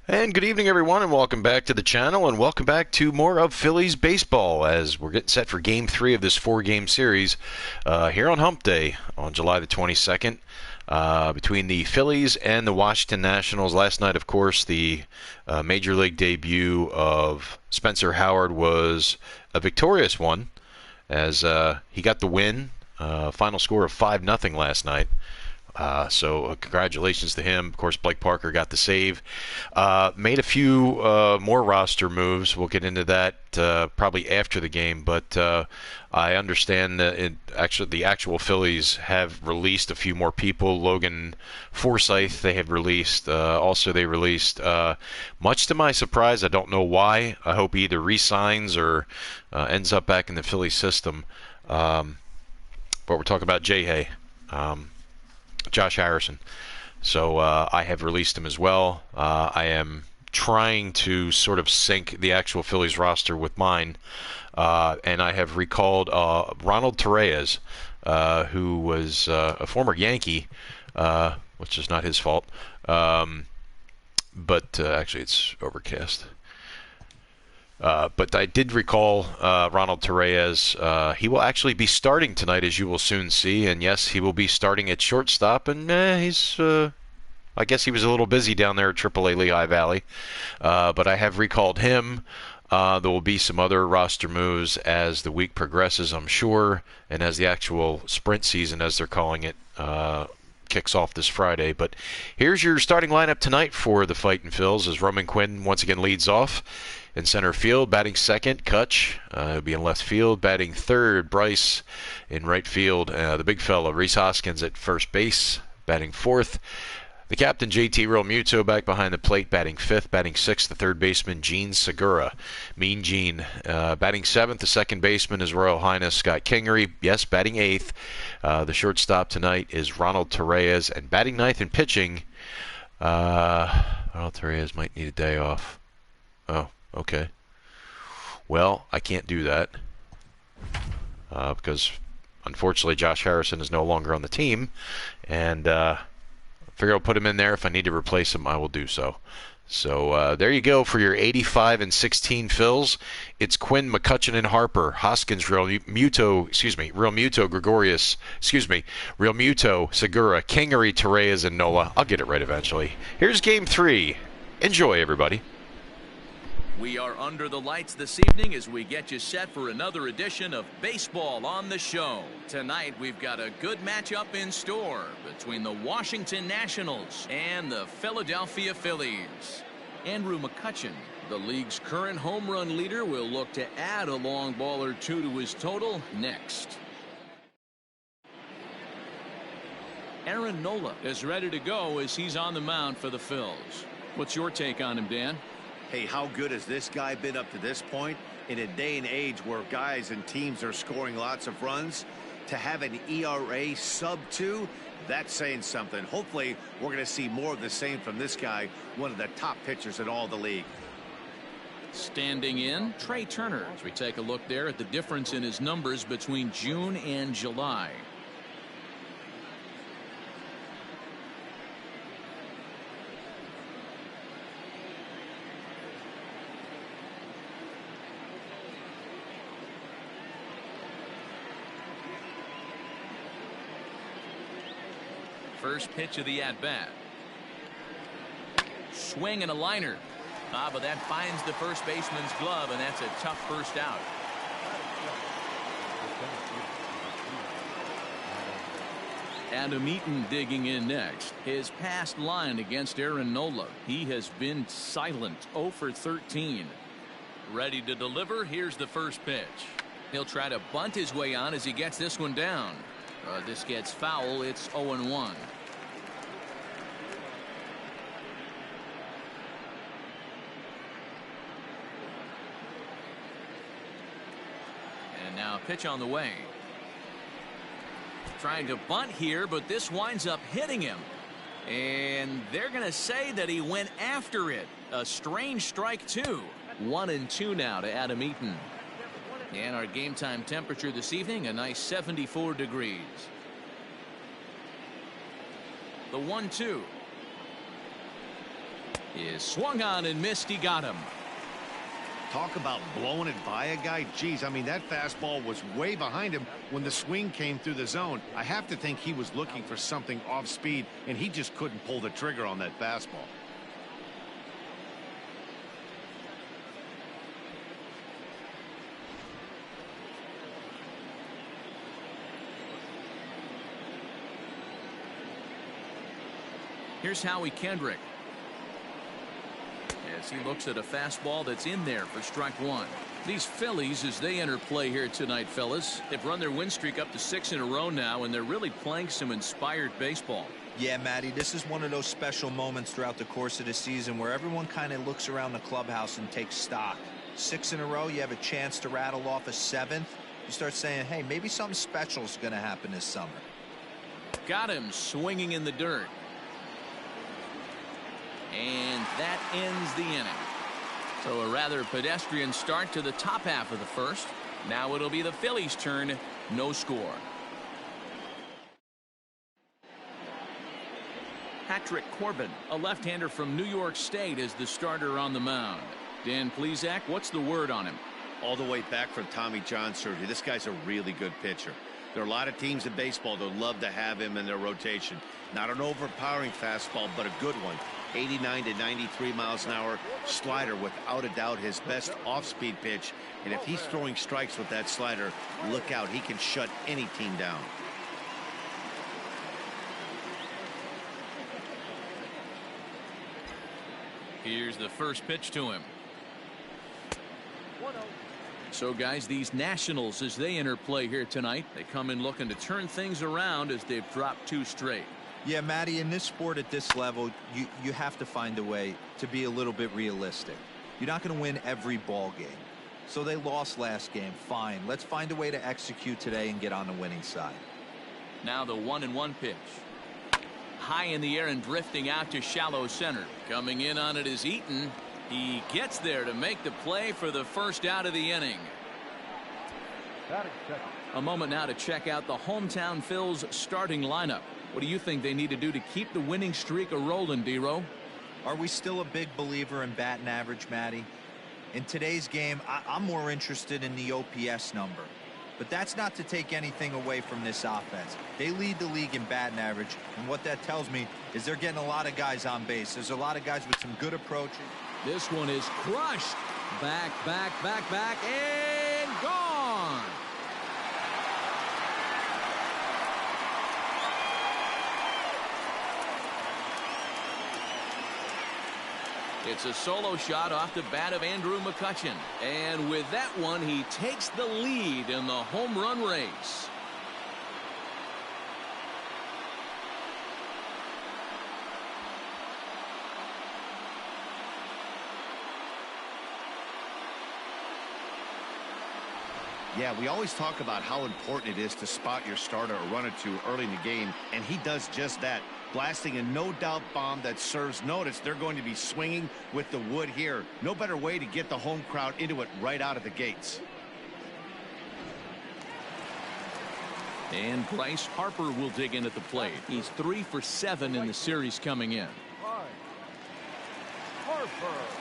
And good evening, everyone, and welcome back to the channel, and welcome back to more of Phillies baseball as we're getting set for Game 3 of this four-game series here on Hump Day on July the 22nd between the Phillies and the Washington Nationals. Last night, of course, the Major League debut of Spencer Howard was a victorious one as he got the win, final score of 5-0 last night. So congratulations to him. Of course, Blake Parker got the save. Made a few more roster moves. We'll get into that probably after the game. But I understand that the actual Phillies have released a few more people. Logan Forsythe they have released. Also, they released, much to my surprise, I don't know why. I hope he either re-signs or ends up back in the Phillies system. But we're talking about J-Hay. Josh Harrison. So I have released him as well. I am trying to sort of sync the actual Phillies roster with mine. And I have recalled Ronald Torreyes, who was a former Yankee, which is not his fault. But actually, it's overcast. But I did recall Ronald Torreyes. He will actually be starting tonight, as you will soon see. And yes, he will be starting at shortstop. And I guess he was a little busy down there at AAA Lehigh Valley. But I have recalled him. There will be some other roster moves as the week progresses, I'm sure. And as the actual sprint season, as they're calling it, kicks off this Friday. But here's your starting lineup tonight for the Fightin' Phils as Roman Quinn once again leads off. In center field, batting second, Kutch. He'll be in left field. Batting third, Bryce. In right field, the big fella, Rhys Hoskins at first base. Batting fourth, the captain, JT Realmuto, back behind the plate. Batting fifth. Batting sixth, the third baseman, Gene Segura. Mean Gene. Batting seventh, the second baseman, is Royal Highness Scott Kingery. Yes, batting eighth. The shortstop tonight is Ronald Torreyes. And batting ninth and pitching, Ronald Torreyes might need a day off. Oh. Okay. Well, I can't do that because, unfortunately, Josh Harrison is no longer on the team, and I figure I'll put him in there. If I need to replace him, I will do so. So there you go for your 85 and 16 Phils. It's Quinn, McCutchen, and Harper. Hoskins, Realmuto, Gregorius, Realmuto, Segura, Kingery, Torreyes, and Nola. I'll get it right eventually. Here's Game 3. Enjoy, everybody. We are under the lights this evening as we get you set for another edition of Baseball on the Show. Tonight we've got a good matchup in store between the Washington Nationals and the Philadelphia Phillies. Andrew McCutchen, the league's current home run leader, will look to add a long ball or two to his total next. Aaron Nola is ready to go as he's on the mound for the Phils. What's your take on him, Dan? Hey, how good has this guy been up to this point? In a day and age where guys and teams are scoring lots of runs, to have an ERA sub 2, that's saying something. Hopefully, we're going to see more of the same from this guy, one of the top pitchers in all the league. Standing in, Trey Turner, as we take a look there at the difference in his numbers between June and July. First pitch of the at-bat. Swing and a liner. But that finds the first baseman's glove, and that's a tough first out. Adam Eaton digging in next. His past line against Aaron Nola. He has been silent, 0 for 13. Ready to deliver. Here's the first pitch. He'll try to bunt his way on as he gets this one down. This gets foul. It's 0-1. And now pitch on the way. Trying to bunt here, but this winds up hitting him. And they're going to say that he went after it. A strange strike, too. 1-2 now to Adam Eaton. And our game time temperature this evening, a nice 74 degrees. The 1-2. is swung on and missed. He got him. Talk about blowing it by a guy. Geez, I mean, that fastball was way behind him when the swing came through the zone. I have to think he was looking for something off speed, and he just couldn't pull the trigger on that fastball. Here's Howie Kendrick as he looks at a fastball that's in there for strike one. These Phillies, as they enter play here tonight, fellas, they've run their win streak up to 6 in a row now, and they're really playing some inspired baseball. Yeah, Matty, this is one of those special moments throughout the course of the season where everyone kind of looks around the clubhouse and takes stock. 6 in a row, you have a chance to rattle off a 7th. You start saying, hey, maybe something special is going to happen this summer. Got him swinging in the dirt. And that ends the inning. So a rather pedestrian start to the top half of the first. Now it'll be the Phillies' turn. No score. Patrick Corbin, a left-hander from New York State, is the starter on the mound. Dan Plesac, what's the word on him? All the way back from Tommy John surgery. This guy's a really good pitcher. There are a lot of teams in baseball that would love to have him in their rotation. Not an overpowering fastball, but a good one. 89 to 93 miles an hour slider, without a doubt his best off-speed pitch. And if he's throwing strikes with that slider, look out, he can shut any team down. Here's the first pitch to him. So guys, these Nationals, as they enter play here tonight, they come in looking to turn things around as they've dropped 2 straight. Yeah, Matty, in this sport at this level, you have to find a way to be a little bit realistic. You're not going to win every ball game. So they lost last game. Fine. Let's find a way to execute today and get on the winning side. Now the 1-1 pitch. High in the air and drifting out to shallow center. Coming in on it is Eaton. He gets there to make the play for the first out of the inning. A moment now to check out the hometown Phils starting lineup. What do you think they need to do to keep the winning streak a-rolling, D-Row? Are we still a big believer in batting average, Matty? In today's game, I'm more interested in the OPS number. But that's not to take anything away from this offense. They lead the league in batting average, and what that tells me is they're getting a lot of guys on base. There's a lot of guys with some good approaches. This one is crushed. Back, and gone. It's a solo shot off the bat of Andrew McCutchen. And with that one, he takes the lead in the home run race. Yeah, we always talk about how important it is to spot your starter or run it to early in the game, and he does just that, blasting a no-doubt bomb that serves notice. They're going to be swinging with the wood here. No better way to get the home crowd into it right out of the gates. And Bryce Harper will dig in at the plate. He's 3 for 7 in the series coming in. Harper.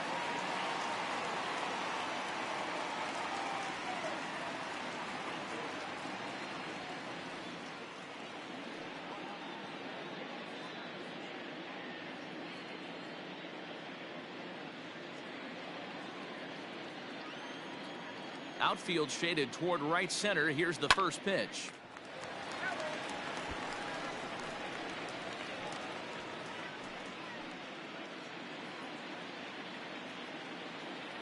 Outfield shaded toward right center. Here's the first pitch.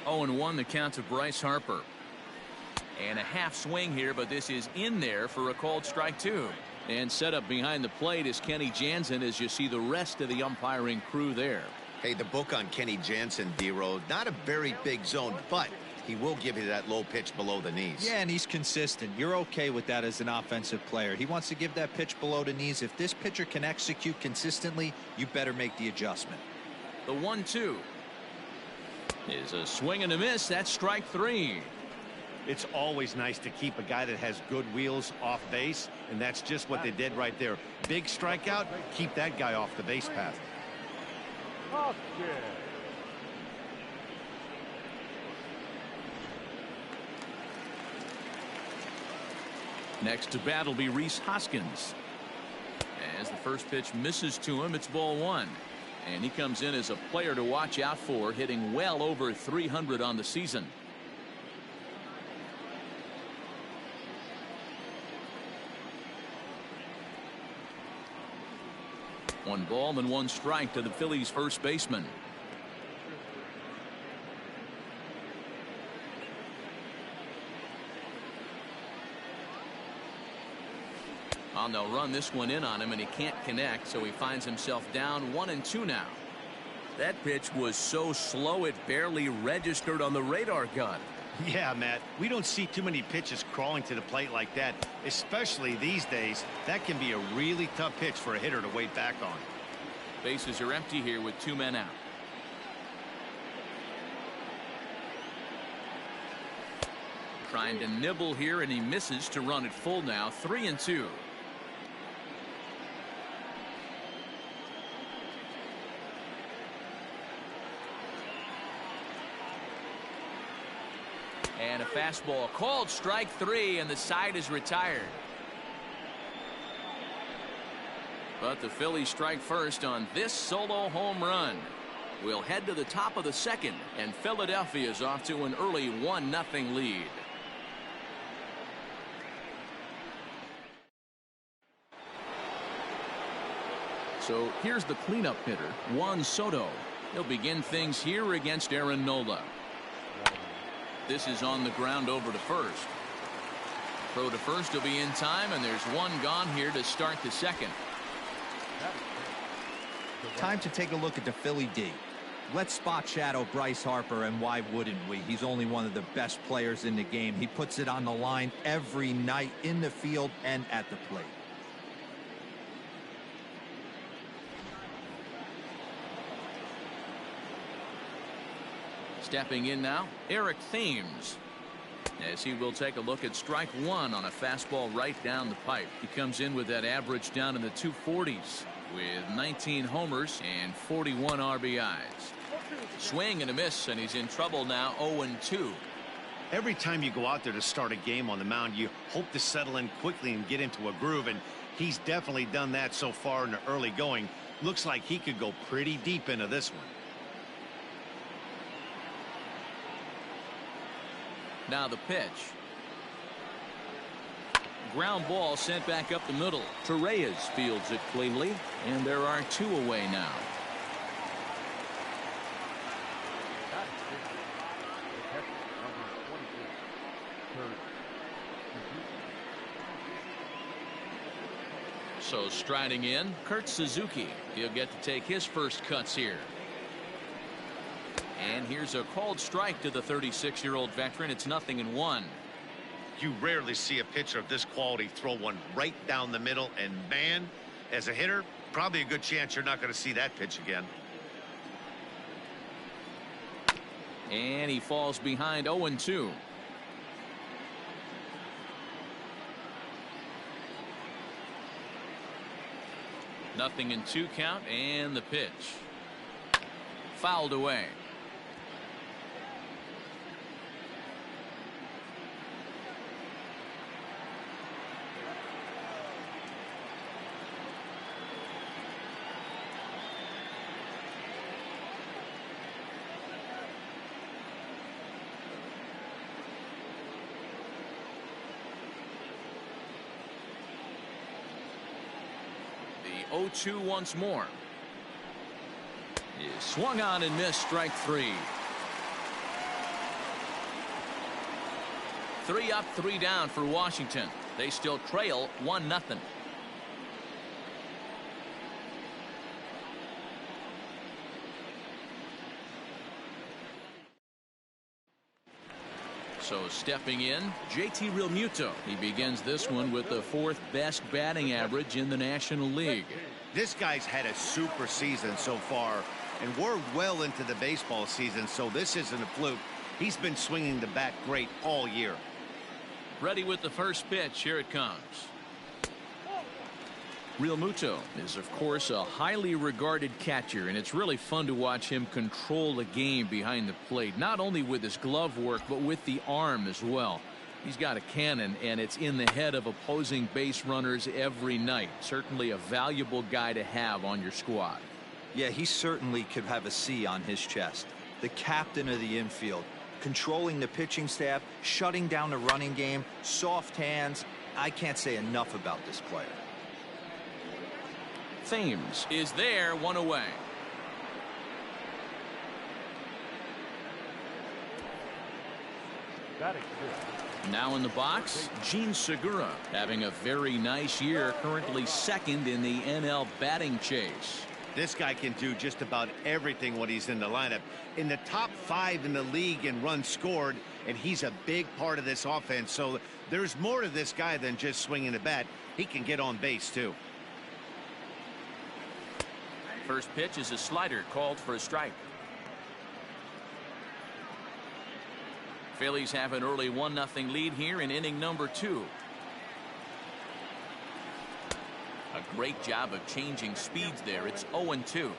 Oh, and 1 the count to Bryce Harper. And a half swing here, but this is in there for a called strike 2. And set up behind the plate is Kenny Jansen as you see the rest of the umpiring crew there. Hey, the book on Kenny Jansen, D-Row, not a very big zone, but he will give you that low pitch below the knees. Yeah, and he's consistent. You're okay with that as an offensive player. He wants to give that pitch below the knees. If this pitcher can execute consistently, you better make the adjustment. The 1-2 is a swing and a miss. That's strike 3. It's always nice to keep a guy that has good wheels off base, and that's just what they did right there. Big strikeout, keep that guy off the base path. Next to bat will be Rhys Hoskins. As the first pitch misses to him, it's ball one. And he comes in as a player to watch out for, hitting well over 300 on the season. One ball and one strike to the Phillies first baseman. And they'll run this one in on him, and he can't connect, so he finds himself down 1-2 now. That pitch was so slow it barely registered on the radar gun. Yeah, Matt, we don't see too many pitches crawling to the plate like that, especially these days. That can be a really tough pitch for a hitter to wait back on. Bases are empty here with 2 men out. Trying to nibble here, and he misses to run it full now. 3-2. And a fastball called strike 3, and the side is retired. But the Phillies strike first on this solo home run. We'll head to the top of the second, and Philadelphia is off to an early 1-0 lead. So here's the cleanup hitter, Juan Soto. He'll begin things here against Aaron Nola. This is on the ground over to first. Throw to first will be in time, and there's one gone here to start the second. Time to take a look at the Philly D. Let's spot shadow Bryce Harper, and why wouldn't we? He's only one of the best players in the game. He puts it on the line every night in the field and at the plate. Stepping in now, Eric Thames, as he will take a look at strike one on a fastball right down the pipe. He comes in with that average down in the 240s with 19 homers and 41 RBIs. Swing and a miss, and he's in trouble now. 0-2. Every time you go out there to start a game on the mound, you hope to settle in quickly and get into a groove, and he's definitely done that so far in the early going. Looks like he could go pretty deep into this one. Now the pitch. Ground ball sent back up the middle. Torreyes fields it cleanly, and there are 2 away now. So striding in, Kurt Suzuki. He'll get to take his first cuts here. And here's a called strike to the 36-year-old veteran. It's 0-1. You rarely see a pitcher of this quality throw one right down the middle, and man, as a hitter, probably a good chance you're not going to see that pitch again. And he falls behind. 0-2. Nothing in 2 count, and the pitch fouled away. The 0-2 once more. Is swung on and missed. Strike 3. 3 up, 3 down for Washington. They still trail 1-0. So stepping in, JT Realmuto. He begins this one with the 4th best batting average in the National League. This guy's had a super season so far, and we're well into the baseball season, so this isn't a fluke. He's been swinging the bat great all year. Ready with the first pitch. Here it comes. Realmuto is, of course, a highly regarded catcher, and it's really fun to watch him control the game behind the plate, not only with his glove work, but with the arm as well. He's got a cannon, and it's in the head of opposing base runners every night. Certainly a valuable guy to have on your squad. Yeah, he certainly could have a C on his chest. The captain of the infield, controlling the pitching staff, shutting down the running game, soft hands. I can't say enough about this player. Thames is there, one away. Now in the box, Gene Segura having a very nice year, currently second in the NL batting chase. This guy can do just about everything when he's in the lineup. In the top 5 in the league in runs scored, and he's a big part of this offense. So there's more to this guy than just swinging the bat. He can get on base too. First pitch is a slider called for a strike. Phillies have an early 1-0 lead here in inning number 2. A great job of changing speeds there. It's 0-2.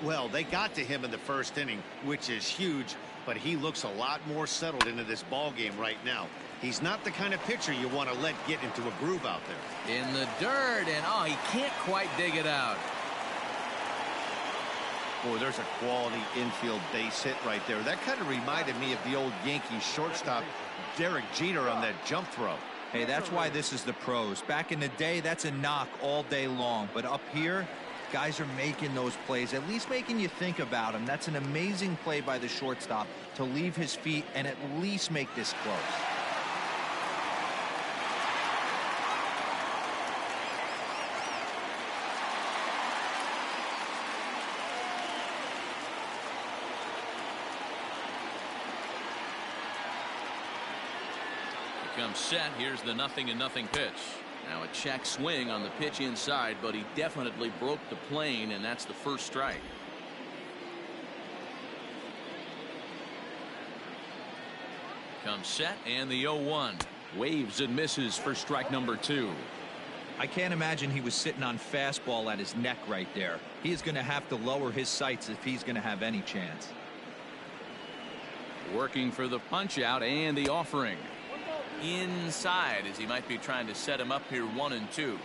Well, they got to him in the first inning, which is huge, but he looks a lot more settled into this ball game right now. He's not the kind of pitcher you want to let get into a groove out there. In the dirt, and oh, he can't quite dig it out. Boy, there's a quality infield base hit right there. That kind of reminded me of the old Yankees shortstop Derek Jeter on that jump throw. Hey, that's why this is the pros. Back in the day, that's a knock all day long. But up here, guys are making those plays, at least making you think about them. That's an amazing play by the shortstop to leave his feet and at least make this close. Comes set. Here's the 0-0 pitch. Now a check swing on the pitch inside, but he definitely broke the plane, and that's the first strike. Comes set, and the 0-1. Waves and misses for strike number 2. I can't imagine he was sitting on fastball at his neck right there. He is going to have to lower his sights if he's going to have any chance. Working for the punch out and the offering. Inside, as he might be trying to set him up here 1-2.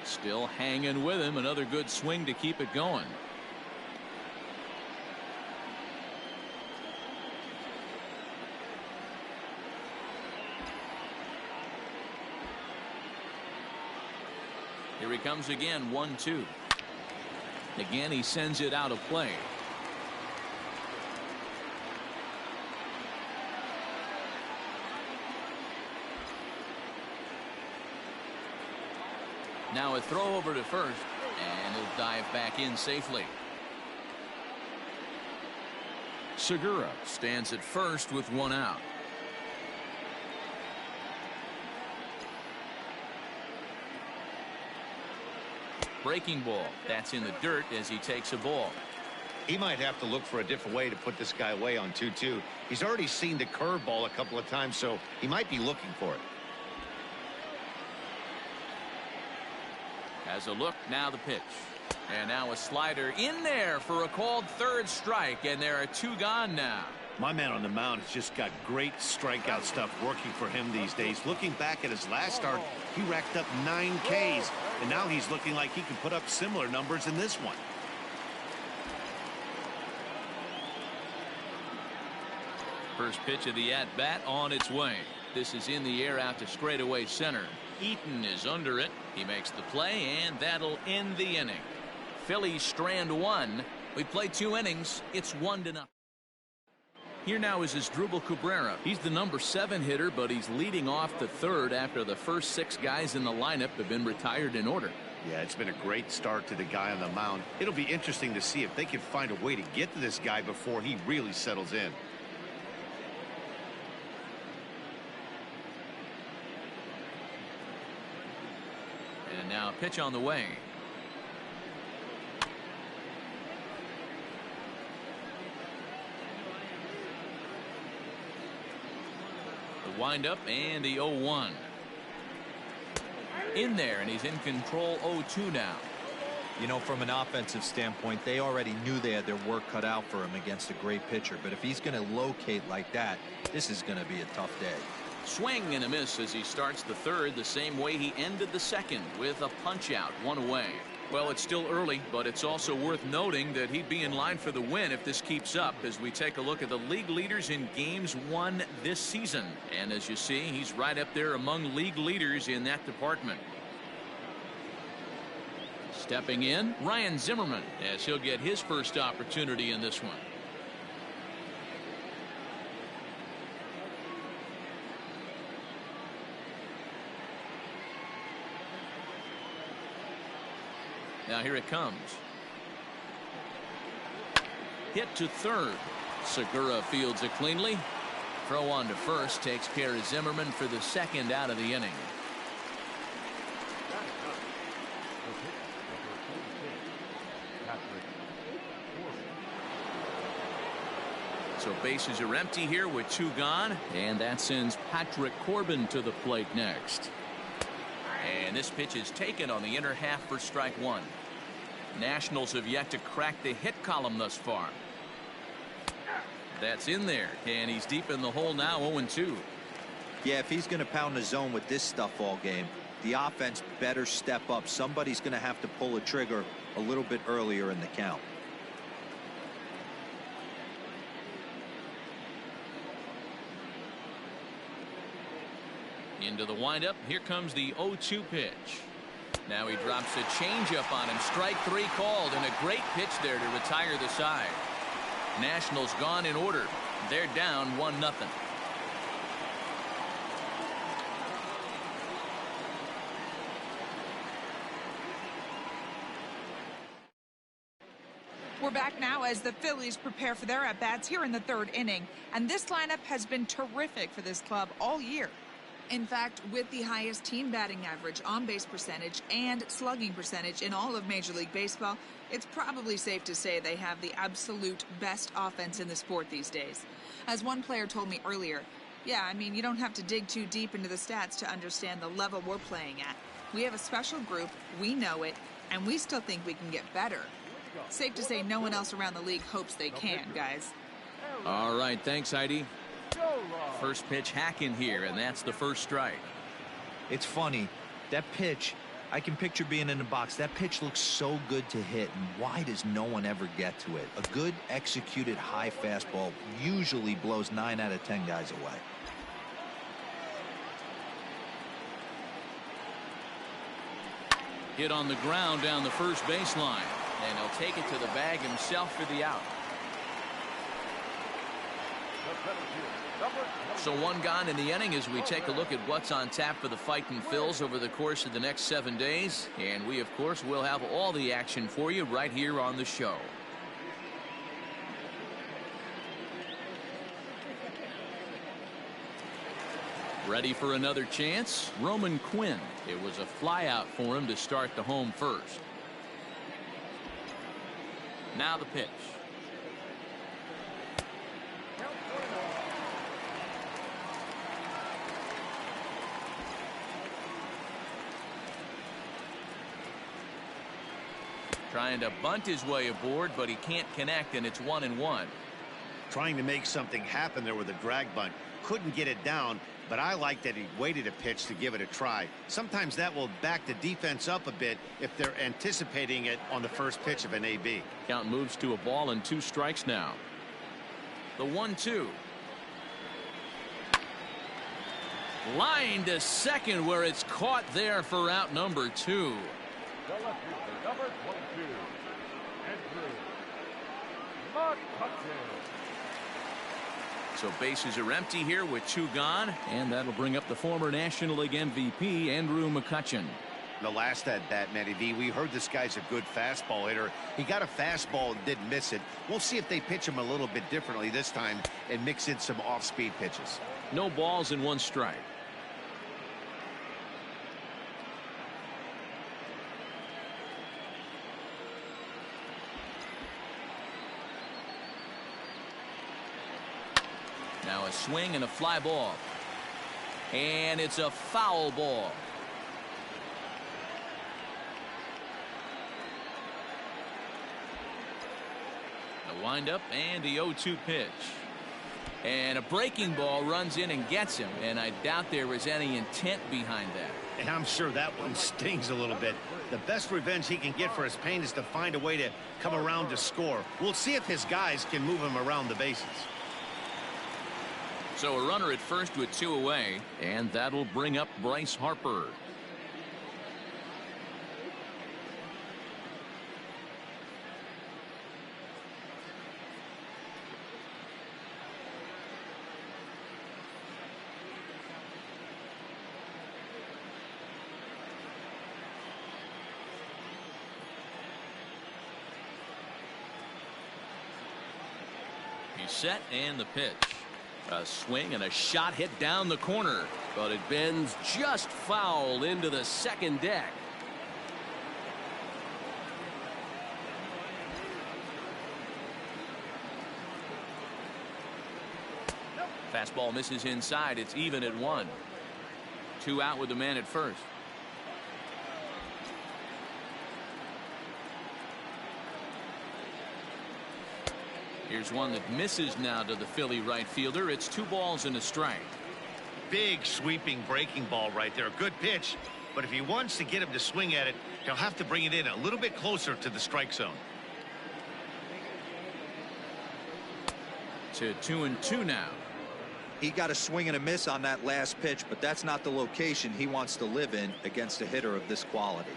Still hanging with him. Another good swing to keep it going. Here he comes again, 1-2. Again, he sends it out of play. Now a throw over to first, and he'll dive back in safely. Segura stands at first with one out. Breaking ball. That's in the dirt as he takes a ball. He might have to look for a different way to put this guy away on 2-2. He's already seen the curveball a couple of times, so he might be looking for it. Has a look. Now the pitch. And now a slider in there for a called third strike, and there are 2 gone now. My man on the mound has just got great strikeout stuff working for him these days. Looking back at his last start, he racked up 9 Ks, and now he's looking like he can put up similar numbers in this one. First pitch of the at-bat on its way. This is in the air out to straightaway center. Eaton is under it. He makes the play, and that'll end the inning. Phillies strand 1. We played 2 innings. It's 1-0. Here now is Asdrubal Cabrera. He's the number 7 hitter, but he's leading off the third after the first 6 guys in the lineup have been retired in order. Yeah, it's been a great start to the guy on the mound. It'll be interesting to see if they can find a way to get to this guy before he really settles in. And now a pitch on the way. The windup and the 0-1. In there, and he's in control. 0-2 now. You know, from an offensive standpoint, they already knew they had their work cut out for him against a great pitcher. But if he's going to locate like that, this is going to be a tough day. Swing and a miss as he starts the third the same way he ended the second, with a punch out, one away. Well, it's still early, but it's also worth noting that he'd be in line for the win if this keeps up as we take a look at the league leaders in games won this season. And as you see, he's right up there among league leaders in that department. Stepping in, Ryan Zimmerman, as he'll get his first opportunity in this one. Now here it comes. Hit to third. Segura fields it cleanly. Throw on to first takes care of Zimmerman for the second out of the inning. So bases are empty here with two gone, and that sends Patrick Corbin to the plate next. And this pitch is taken on the inner half for strike one. Nationals have yet to crack the hit column thus far. That's in there, and he's deep in the hole now, 0-2. Yeah, if he's going to pound the zone with this stuff all game, the offense better step up. Somebody's going to have to pull a trigger a little bit earlier in the count. Into the windup. Here comes the 0-2 pitch. Now he drops a changeup on him. Strike three called, and a great pitch there to retire the side. Nationals gone in order. They're down 1-0. We're back now as the Phillies prepare for their at-bats here in the third inning. And this lineup has been terrific for this club all year. In fact, with the highest team batting average, on-base percentage, and slugging percentage in all of Major League Baseball, it's probably safe to say they have the absolute best offense in the sport these days. As one player told me earlier, yeah, I mean, you don't have to dig too deep into the stats to understand the level we're playing at. We have a special group, we know it, and we still think we can get better. Safe to say no one else around the league hopes they can, guys. All right, thanks, Heidi. First pitch hack in here, and that's the first strike. It's funny, that pitch, I can picture being in the box. That pitch looks so good to hit, and why does no one ever get to it? A good executed high fastball usually blows 9 out of 10 guys away. Hit on the ground down the first baseline, and he'll take it to the bag himself for the out. So one gone in the inning as we take a look at what's on tap for the Fightin' Phils over the course of the next 7 days. And we, of course, will have all the action for you right here on the show. Ready for another chance? Roman Quinn. It was a flyout for him to start the home first. Now the pitch. Trying to bunt his way aboard, but he can't connect, and it's 1-1. Trying to make something happen there with a drag bunt. Couldn't get it down, but I like that he waited a pitch to give it a try. Sometimes that will back the defense up a bit if they're anticipating it on the first pitch of an AB. Count moves to a ball and 2 strikes now. The 1-2. Line to second where it's caught there for out number 2. Number 22, Andrew McCutcheon. So bases are empty here with 2 gone, and that'll bring up the former National League MVP, Andrew McCutcheon. The last at bat, Matty V, we heard this guy's a good fastball hitter. He got a fastball and didn't miss it. We'll see if they pitch him a little bit differently this time and mix in some off-speed pitches. No balls and 1 strike. Now a swing and a fly ball. And it's a foul ball. The windup and the 0-2 pitch. And a breaking ball runs in and gets him, and I doubt there was any intent behind that. And I'm sure that one stings a little bit. The best revenge he can get for his pain is to find a way to come around to score. We'll see if his guys can move him around the bases. So a runner at first with 2 away, and that'll bring up Bryce Harper. He's set, and the pitch. A swing and a shot hit down the corner, but it bends just foul into the second deck. Fastball misses inside. It's even at 1. 2 out with the man at first. Here's one that misses now to the Philly right fielder. It's 2 balls and a strike. Big sweeping breaking ball right there. Good pitch. But if he wants to get him to swing at it, he'll have to bring it in a little bit closer to the strike zone. To 2-2 now. He got a swing and a miss on that last pitch, but that's not the location he wants to live in against a hitter of this quality.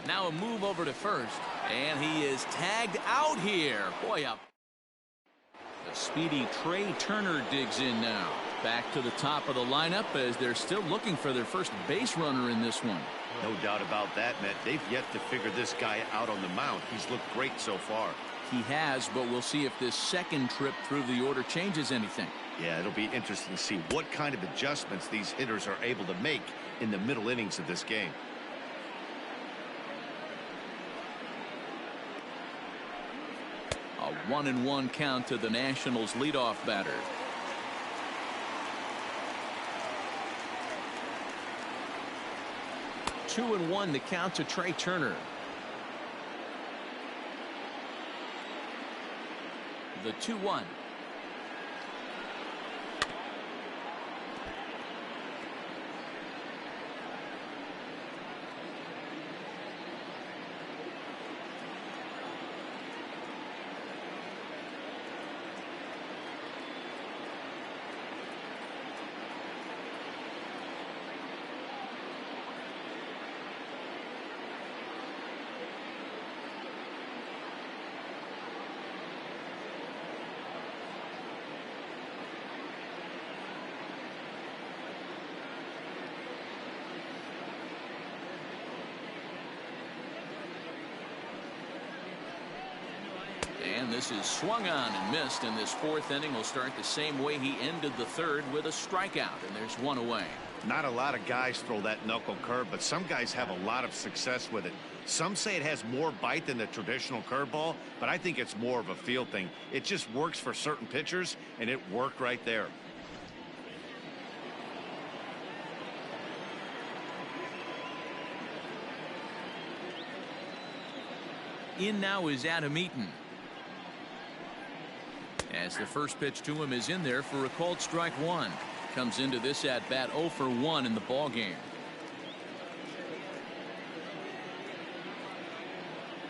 Now a move over to first, and he is tagged out here. Boy, up. The speedy Trey Turner digs in now. Back to the top of the lineup as they're still looking for their first base runner in this one. No doubt about that, Matt. They've yet to figure this guy out on the mound. He's looked great so far. He has, but we'll see if this second trip through the order changes anything. Yeah, it'll be interesting to see what kind of adjustments these hitters are able to make in the middle innings of this game. A 1-1 count to the Nationals leadoff batter. Two and 1 to count to Trey Turner. The 2-1. And this is swung on and missed, and this 4th inning will start the same way he ended the 3rd with a strikeout, and there's 1 away. Not a lot of guys throw that knuckle curve, but some guys have a lot of success with it. Some say it has more bite than the traditional curveball, but I think it's more of a feel thing. It just works for certain pitchers, and it worked right there. In now is Adam Eaton. As the first pitch to him is in there for a called strike 1. Comes into this at bat 0 for 1 in the ball game.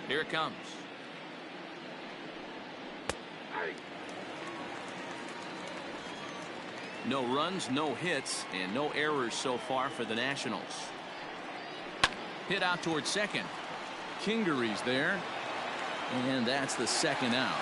Here it comes. No runs, no hits, and no errors so far for the Nationals. Hit out towards second. Kingery's there, and that's the 2nd out.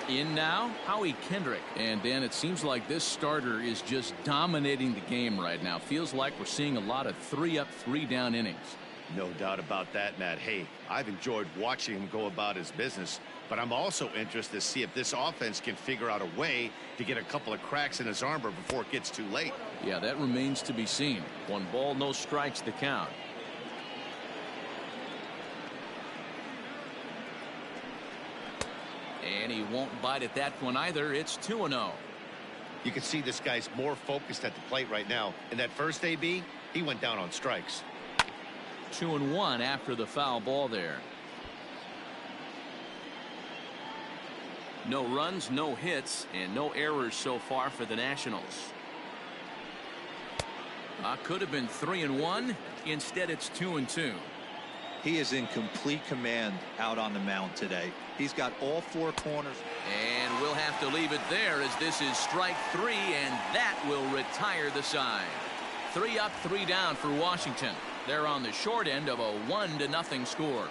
In now, Howie Kendrick. And Dan, it seems like this starter is just dominating the game right now. Feels like we're seeing a lot of 3-up, 3-down innings. No doubt about that, Matt. Hey, I've enjoyed watching him go about his business, but I'm also interested to see if this offense can figure out a way to get a couple of cracks in his armor before it gets too late. Yeah, that remains to be seen. 1 ball, no strikes to count. And he won't bite at that one either. It's 2-0. You can see this guy's more focused at the plate right now. In that first AB, he went down on strikes. 2-1 after the foul ball there. No runs, no hits, and no errors so far for the Nationals. Could have been 3-1. Instead, it's 2-2. He is in complete command out on the mound today. He's got all four corners. And we'll have to leave it there as this is strike 3, and that will retire the side. 3 up, 3 down for Washington. They're on the short end of a 1-0 score.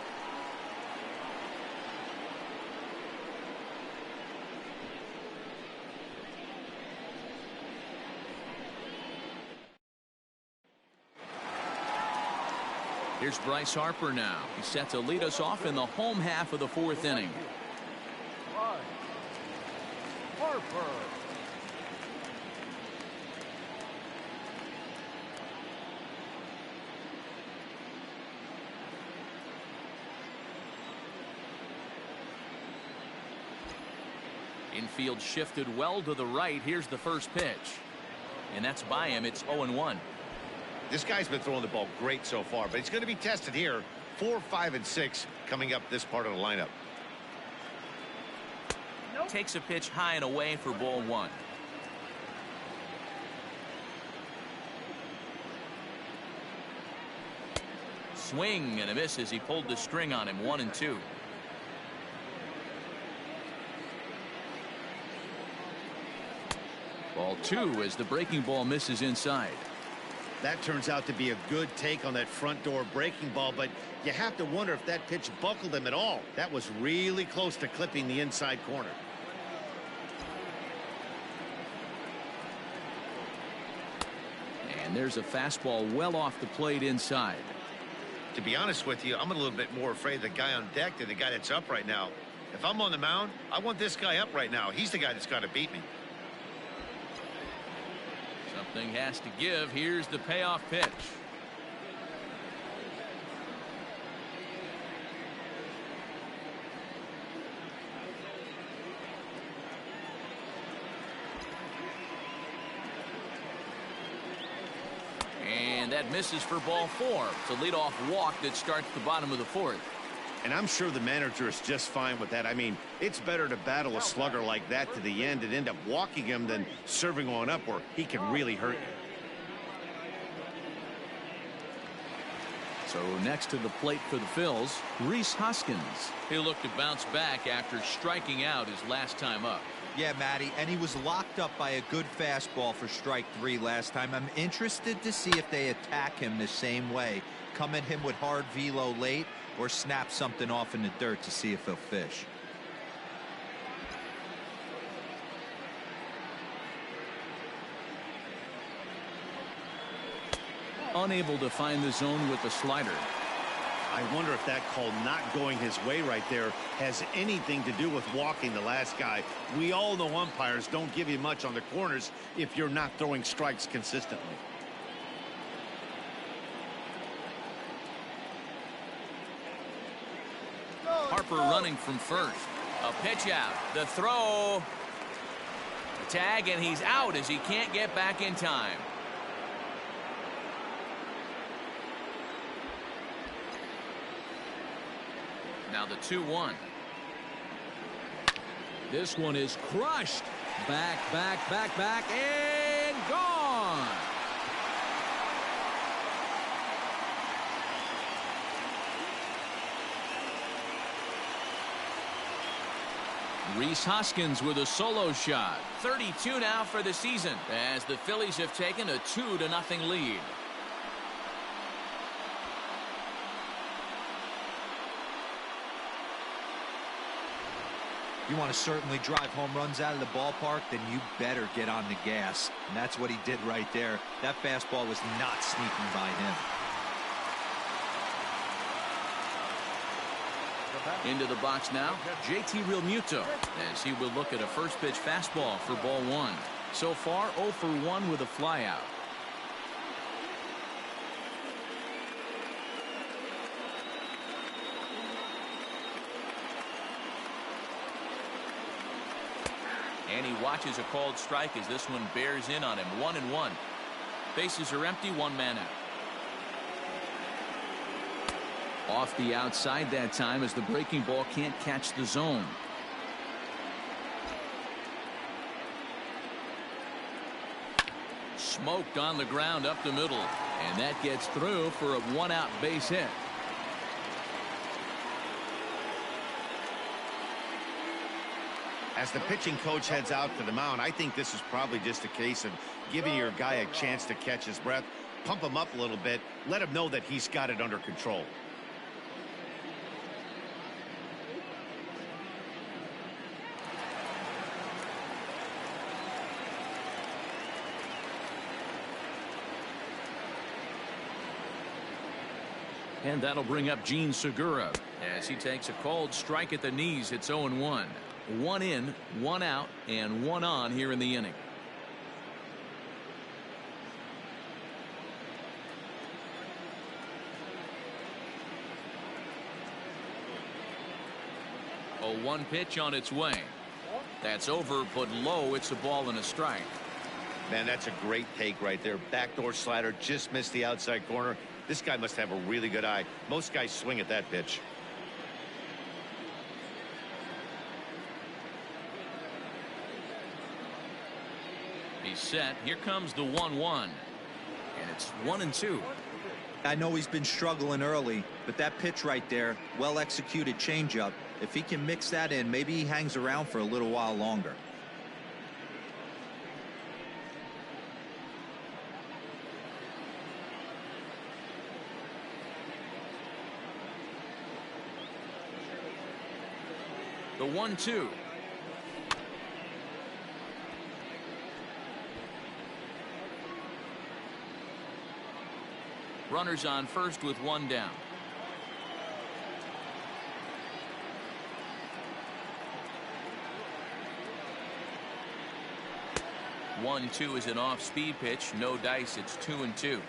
Here's Bryce Harper now. He's set to lead us off in the home half of the 4th inning. Harper. Infield shifted well to the right. Here's the first pitch. And that's by him. It's 0-1. This guy's been throwing the ball great so far, but he's going to be tested here. 4, 5, and 6 coming up this part of the lineup. Takes a pitch high and away for ball 1. Swing and a miss as he pulled the string on him. 1-2. Ball 2 as the breaking ball misses inside. That turns out to be a good take on that front door breaking ball, but you have to wonder if that pitch buckled him at all. That was really close to clipping the inside corner. And there's a fastball well off the plate inside. To be honest with you, I'm a little bit more afraid of the guy on deck than the guy that's up right now. If I'm on the mound, I want this guy up right now. He's the guy that's got to beat me. Something has to give. Here's the payoff pitch. And that misses for ball 4. It's a leadoff walk that starts the bottom of the 4th. And I'm sure the manager is just fine with that. I mean, it's better to battle a slugger like that to the end and end up walking him than serving one up where he can really hurt you. So next to the plate for the Phils, Rhys Hoskins. He'll look to bounce back after striking out his last time up. Yeah, Matty, and he was locked up by a good fastball for strike 3 last time. I'm interested to see if they attack him the same way. Come at him with hard velo late or snap something off in the dirt to see if he'll fish. Unable to find the zone with the slider. I wonder if that call not going his way right there has anything to do with walking the last guy. We all know umpires don't give you much on the corners if you're not throwing strikes consistently. Harper running from first. A pitch out. The throw. The tag, and he's out as he can't get back in time. Now the 2-1. This one is crushed. Back, and gone. Rhys Hoskins with a solo shot. 32 now for the season as the Phillies have taken a 2-0 lead. You want to certainly drive home runs out of the ballpark, then you better get on the gas. And that's what he did right there. That fastball was not sneaking by him. Into the box now, JT Realmuto, as he will look at a first pitch fastball for ball 1. So far 0 for 1 with a flyout. And he watches a called strike as this one bears in on him. 1-1. Bases are empty, one man out. Off the outside that time as the breaking ball can't catch the zone. Smoked on the ground up the middle, and that gets through for a one-out base hit. As the pitching coach heads out to the mound, I think this is probably just a case of giving your guy a chance to catch his breath, pump him up a little bit, let him know that he's got it under control. And that'll bring up Gene Segura as he takes a called strike at the knees. It's 0-1. One in, one out, and one on here in the inning. A 1 pitch on its way. That's over, but low. It's a ball and a strike. Man, that's a great take right there. Backdoor slider just missed the outside corner. This guy must have a really good eye. Most guys swing at that pitch. He's set. Here comes the 1-1. And it's 1-2. I know he's been struggling early, but that pitch right there, well executed changeup. If he can mix that in, maybe he hangs around for a little while longer. The 1-2. Runners on first with one down. One-two is an off-speed pitch. No dice. It's 2-2.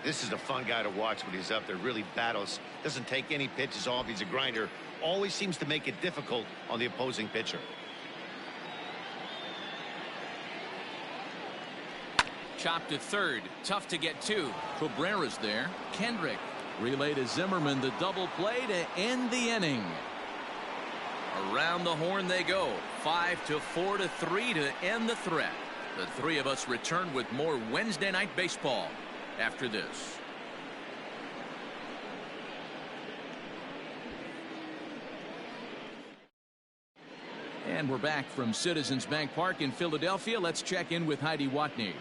This is a fun guy to watch when he's up there. Really battles. Doesn't take any pitches off. He's a grinder. Always seems to make it difficult on the opposing pitcher. Chopped to third. Tough to get to. Cabrera's there. Kendrick relay to Zimmerman. The double play to end the inning. Around the horn they go. 5-4 to 3 to end the threat. The three of us return with more Wednesday Night Baseball after this. And we're back from Citizens Bank Park in Philadelphia. Let's check in with Heidi Watney.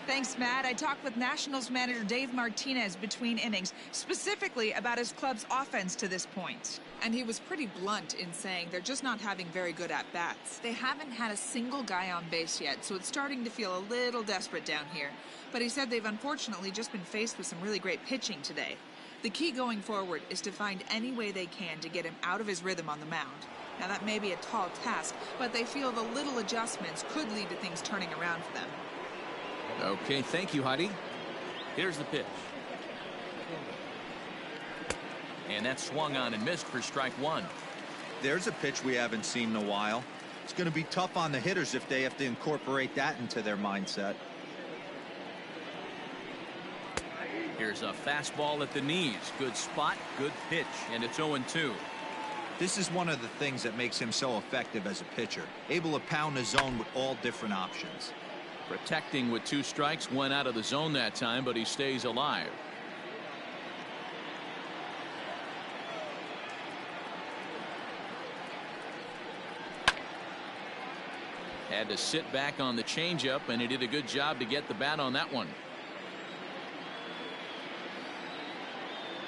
Thanks, Matt. I talked with Nationals manager Dave Martinez between innings, specifically about his club's offense to this point. And he was pretty blunt in saying they're just not having very good at-bats. They haven't had a single guy on base yet, so it's starting to feel a little desperate down here. But he said they've unfortunately just been faced with some really great pitching today. The key going forward is to find any way they can to get him out of his rhythm on the mound. Now, that may be a tall task, but they feel the little adjustments could lead to things turning around for them. Okay, thank you, Heidi. Here's the pitch. And that swung on and missed for strike one. There's a pitch we haven't seen in a while. It's going to be tough on the hitters if they have to incorporate that into their mindset. Here's a fastball at the knees. Good spot, good pitch, and it's 0-2. This is one of the things that makes him so effective as a pitcher, able to pound the zone with all different options. Protecting with 2 strikes, went out of the zone that time, but he stays alive. Had to sit back on the changeup, and he did a good job to get the bat on that one.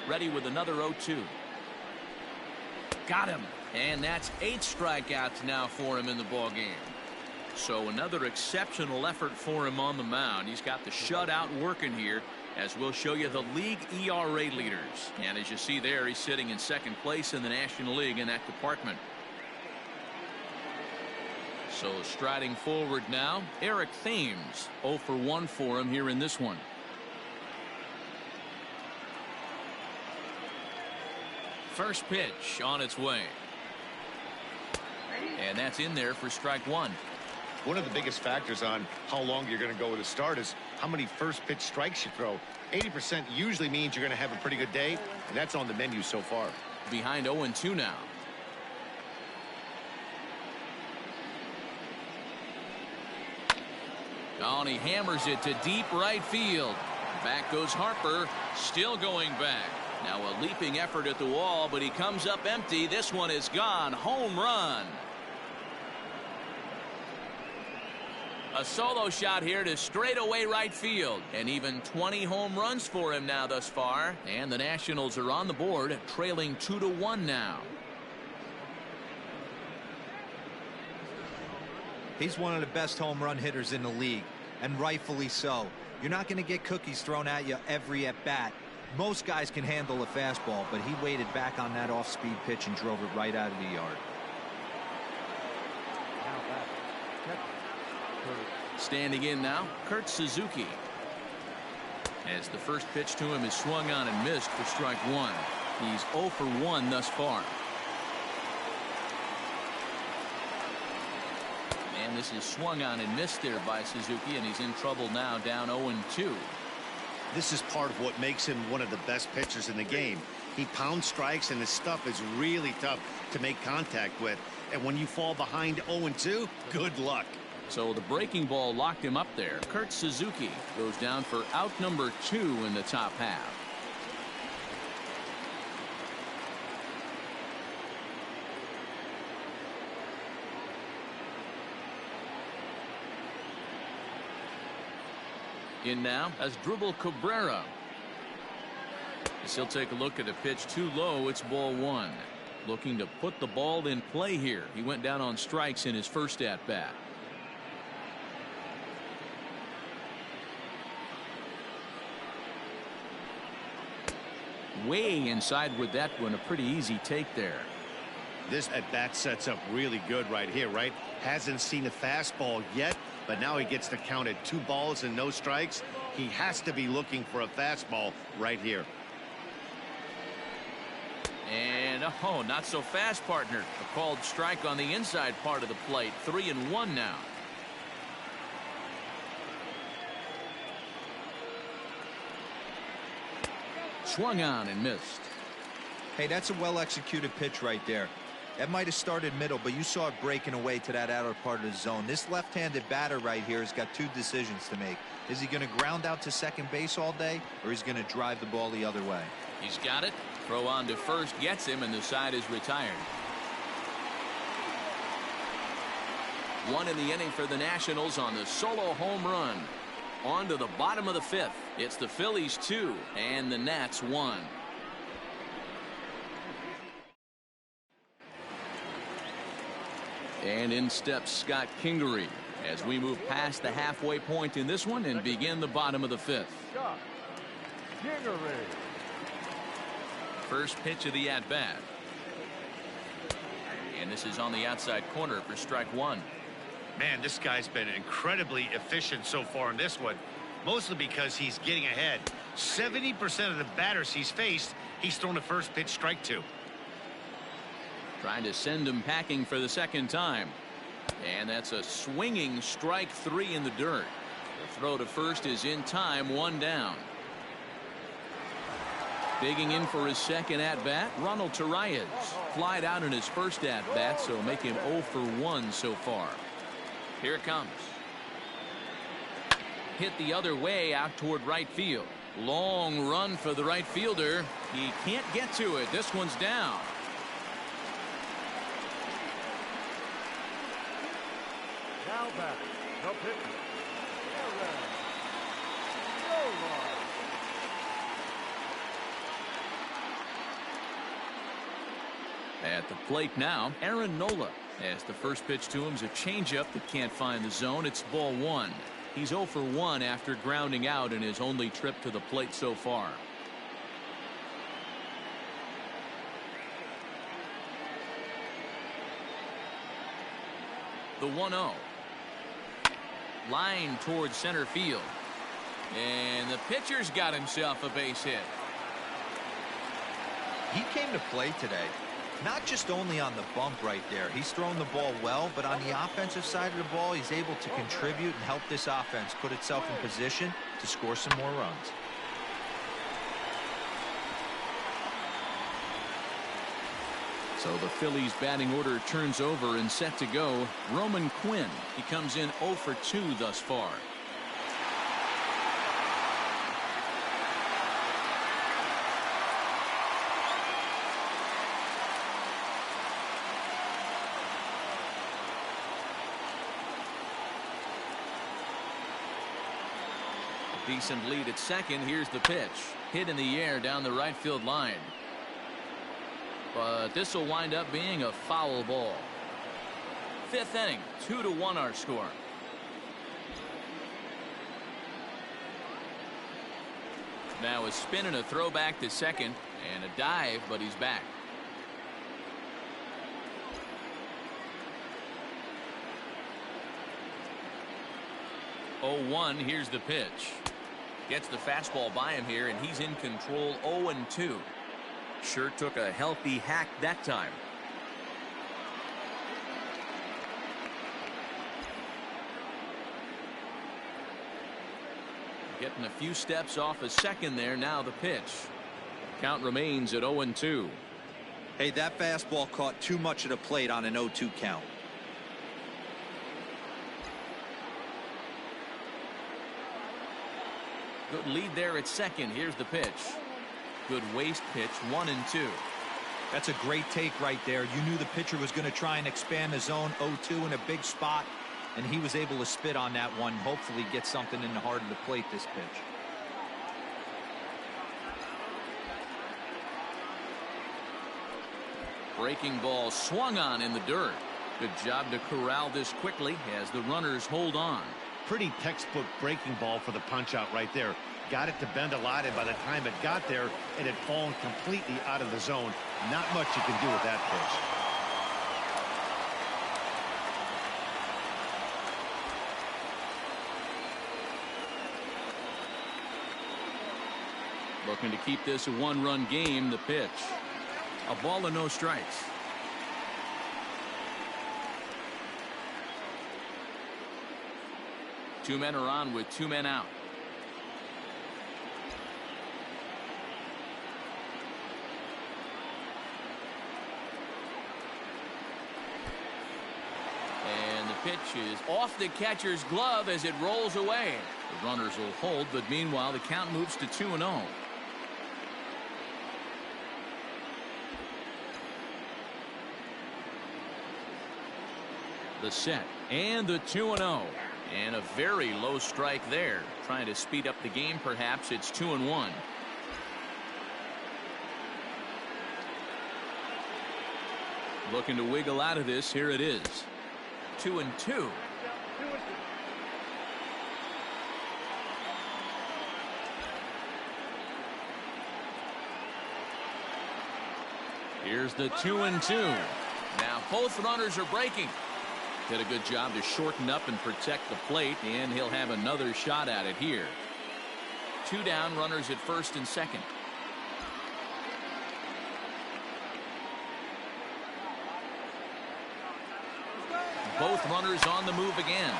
Ready with another 0-2. Got him. And that's 8 strikeouts now for him in the ball game. So another exceptional effort for him on the mound. He's got the shutout working here, as we'll show you the league ERA leaders. And as you see there, he's sitting in second place in the National League in that department. So striding forward now, Eric Thames. 0 for 1 for him here in this one. First pitch on its way. And that's in there for strike one. One of the biggest factors on how long you're going to go with a start is how many first pitch strikes you throw. 80% usually means you're going to have a pretty good day, and that's on the menu so far. Behind 0-2 now. Oh, and he hammers it to deep right field. Back goes Harper, still going back. Now a leaping effort at the wall, but he comes up empty. This one is gone. Home run. A solo shot here to straightaway right field. And even 20 home runs for him now thus far. And the Nationals are on the board, trailing 2-1 now. He's one of the best home run hitters in the league, and rightfully so. You're not going to get cookies thrown at you every at bat. Most guys can handle a fastball, but he waited back on that off-speed pitch and drove it right out of the yard. Standing in now, Kurt Suzuki. As the first pitch to him is swung on and missed for strike one. He's 0 for 1 thus far. And this is swung on and missed there by Suzuki, and he's in trouble now, down 0-2. This is part of what makes him one of the best pitchers in the game. He pounds strikes, and his stuff is really tough to make contact with. And when you fall behind 0-2, good luck. So the breaking ball locked him up there. Kurt Suzuki goes down for out number 2 in the top half. In now as Dribble Cabrera. As he'll take a look at a pitch too low. It's ball 1. Looking to put the ball in play here. He went down on strikes in his first at bat. Way inside with that one. A pretty easy take there. This at bat sets up really good right here, right? Hasn't seen a fastball yet, but now he gets to count at 2 balls and no strikes. He has to be looking for a fastball right here. And oh, not so fast, partner. A called strike on the inside part of the plate. 3-1 now. Swung on and missed. Hey, that's a well-executed pitch right there. That might have started middle, but you saw it breaking away to that outer part of the zone. This left-handed batter right here has got 2 decisions to make. Is he going to ground out to second base all day, or is he going to drive the ball the other way? He's got it. Throw on to first gets him, and the side is retired. 1 in the inning for the Nationals on the solo home run. On to the bottom of the 5th. It's the Phillies 2 and the Nats 1. And in steps Scott Kingery as we move past the halfway point in this one and begin the bottom of the 5th. Scott Kingery. First pitch of the at bat. And this is on the outside corner for strike 1. Man, this guy's been incredibly efficient so far in this one, mostly because he's getting ahead. 70% of the batters he's faced, he's thrown a first pitch strike to. Trying to send him packing for the second time. And that's a swinging strike 3 in the dirt. The throw to first is in time, 1 down. Digging in for his second at bat, Ronald Torreyes. Flied out in his first at bat, so make him 0 for 1 so far. Here it comes. Hit the other way out toward right field. Long run for the right fielder. He can't get to it. This one's down. Now back. The pitcher. Aaron Nola. At the plate now, Aaron Nola. As the first pitch to him is a changeup that can't find the zone. It's ball 1. He's 0 for 1 after grounding out in his only trip to the plate so far. The 1-0. Line towards center field. And the pitcher's got himself a base hit. He came to play today. Not just only on the bump right there. He's thrown the ball well, but on the offensive side of the ball, he's able to contribute and help this offense put itself in position to score some more runs. So the Phillies batting order turns over and set to go. Roman Quinn. He comes in 0 for 2 thus far. Decent lead at second. Here's the pitch. Hit in the air down the right field line. But this will wind up being a foul ball. Fifth inning, 2-1 our score. Now a spin and a throw back to second and a dive, but he's back. Oh, 1. Here's the pitch. Gets the fastball by him here, and he's in control. 0-2. Sure took a healthy hack that time. Getting a few steps off a second there. Now the pitch. Count remains at 0-2. Hey, that fastball caught too much of the plate on an 0-2 count. Good lead there at second. Here's the pitch. Good waste pitch. 1-2. That's a great take right there. You knew the pitcher was going to try and expand the zone. 0-2 in a big spot, and he was able to spit on that one. Hopefully get something in the heart of the plate this pitch. Breaking ball swung on in the dirt. Good job to corral this quickly as the runners hold on. Pretty textbook breaking ball for the punch out right there. Got it to bend a lot, and by the time it got there, it had fallen completely out of the zone. Not much you can do with that pitch. Looking to keep this a one-run game. The pitch. A ball and no strikes. Two men are on with two men out. And the pitch is off the catcher's glove as it rolls away. The runners will hold, but meanwhile the count moves to 2-0. The set and the 2-0. And a very low strike there. Trying to speed up the game, perhaps. It's 2-1. Looking to wiggle out of this. Here it is. 2-2. Here's the 2-2. Now both runners are breaking. Did a good job to shorten up and protect the plate, and he'll have another shot at it here. Two down, runners at first and second. Both runners on the move again.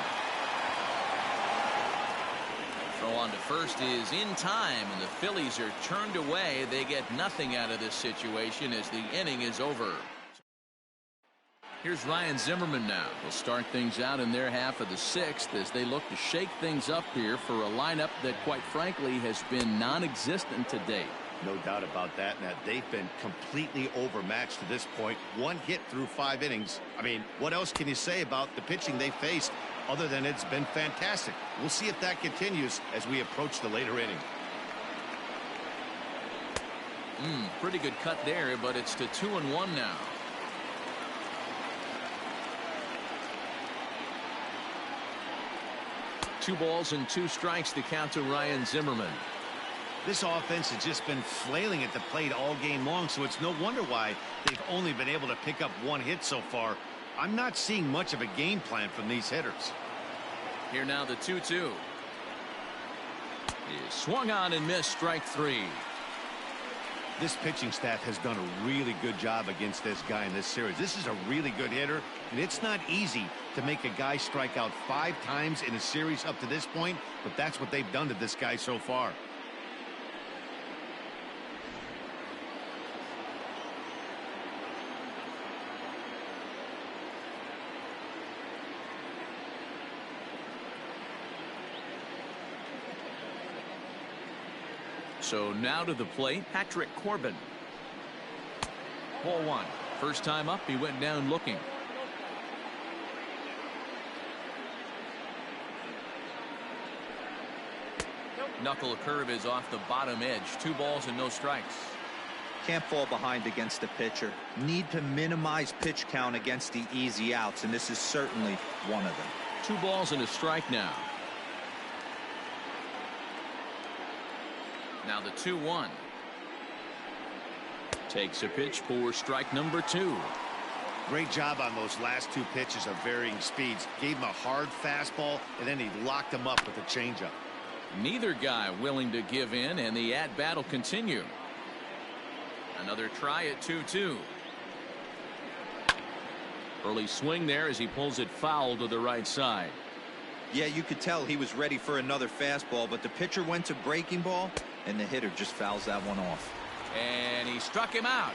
Throw on to first is in time, and the Phillies are turned away. They get nothing out of this situation as the inning is over. Here's Ryan Zimmerman now. They'll start things out in their half of the sixth as they look to shake things up here for a lineup that, quite frankly, has been non-existent to date. No doubt about that, and that they've been completely overmatched to this point. One hit through 5 innings. I mean, what else can you say about the pitching they faced other than it's been fantastic? We'll see if that continues as we approach the later inning. Pretty good cut there, but it's to 2-1 now. Two balls and two strikes to count to Ryan Zimmerman. This offense has just been flailing at the plate all game long, so it's no wonder why they've only been able to pick up 1 hit so far. I'm not seeing much of a game plan from these hitters. Here now the 2-2. Is swung on and missed. Strike 3. This pitching staff has done a really good job against this guy in this series. This is a really good hitter, and it's not easy to make a guy strike out 5 times in a series up to this point, but that's what they've done to this guy so far. So now to the plate, Patrick Corbin. Ball 1. First time up, he went down looking. Knuckle curve is off the bottom edge. 2 balls and no strikes. Can't fall behind against the pitcher. Need to minimize pitch count against the easy outs, and this is certainly one of them. 2 balls and a strike now. Now the 2-1. Takes a pitch for strike number 2. Great job on those last 2 pitches of varying speeds. Gave him a hard fastball, and then he locked him up with a changeup. Neither guy willing to give in, and the at-bat will continue. Another try at 2-2. Early swing there as he pulls it foul to the right side. Yeah, you could tell he was ready for another fastball, but the pitcher went to breaking ball, and the hitter just fouls that one off. And he struck him out.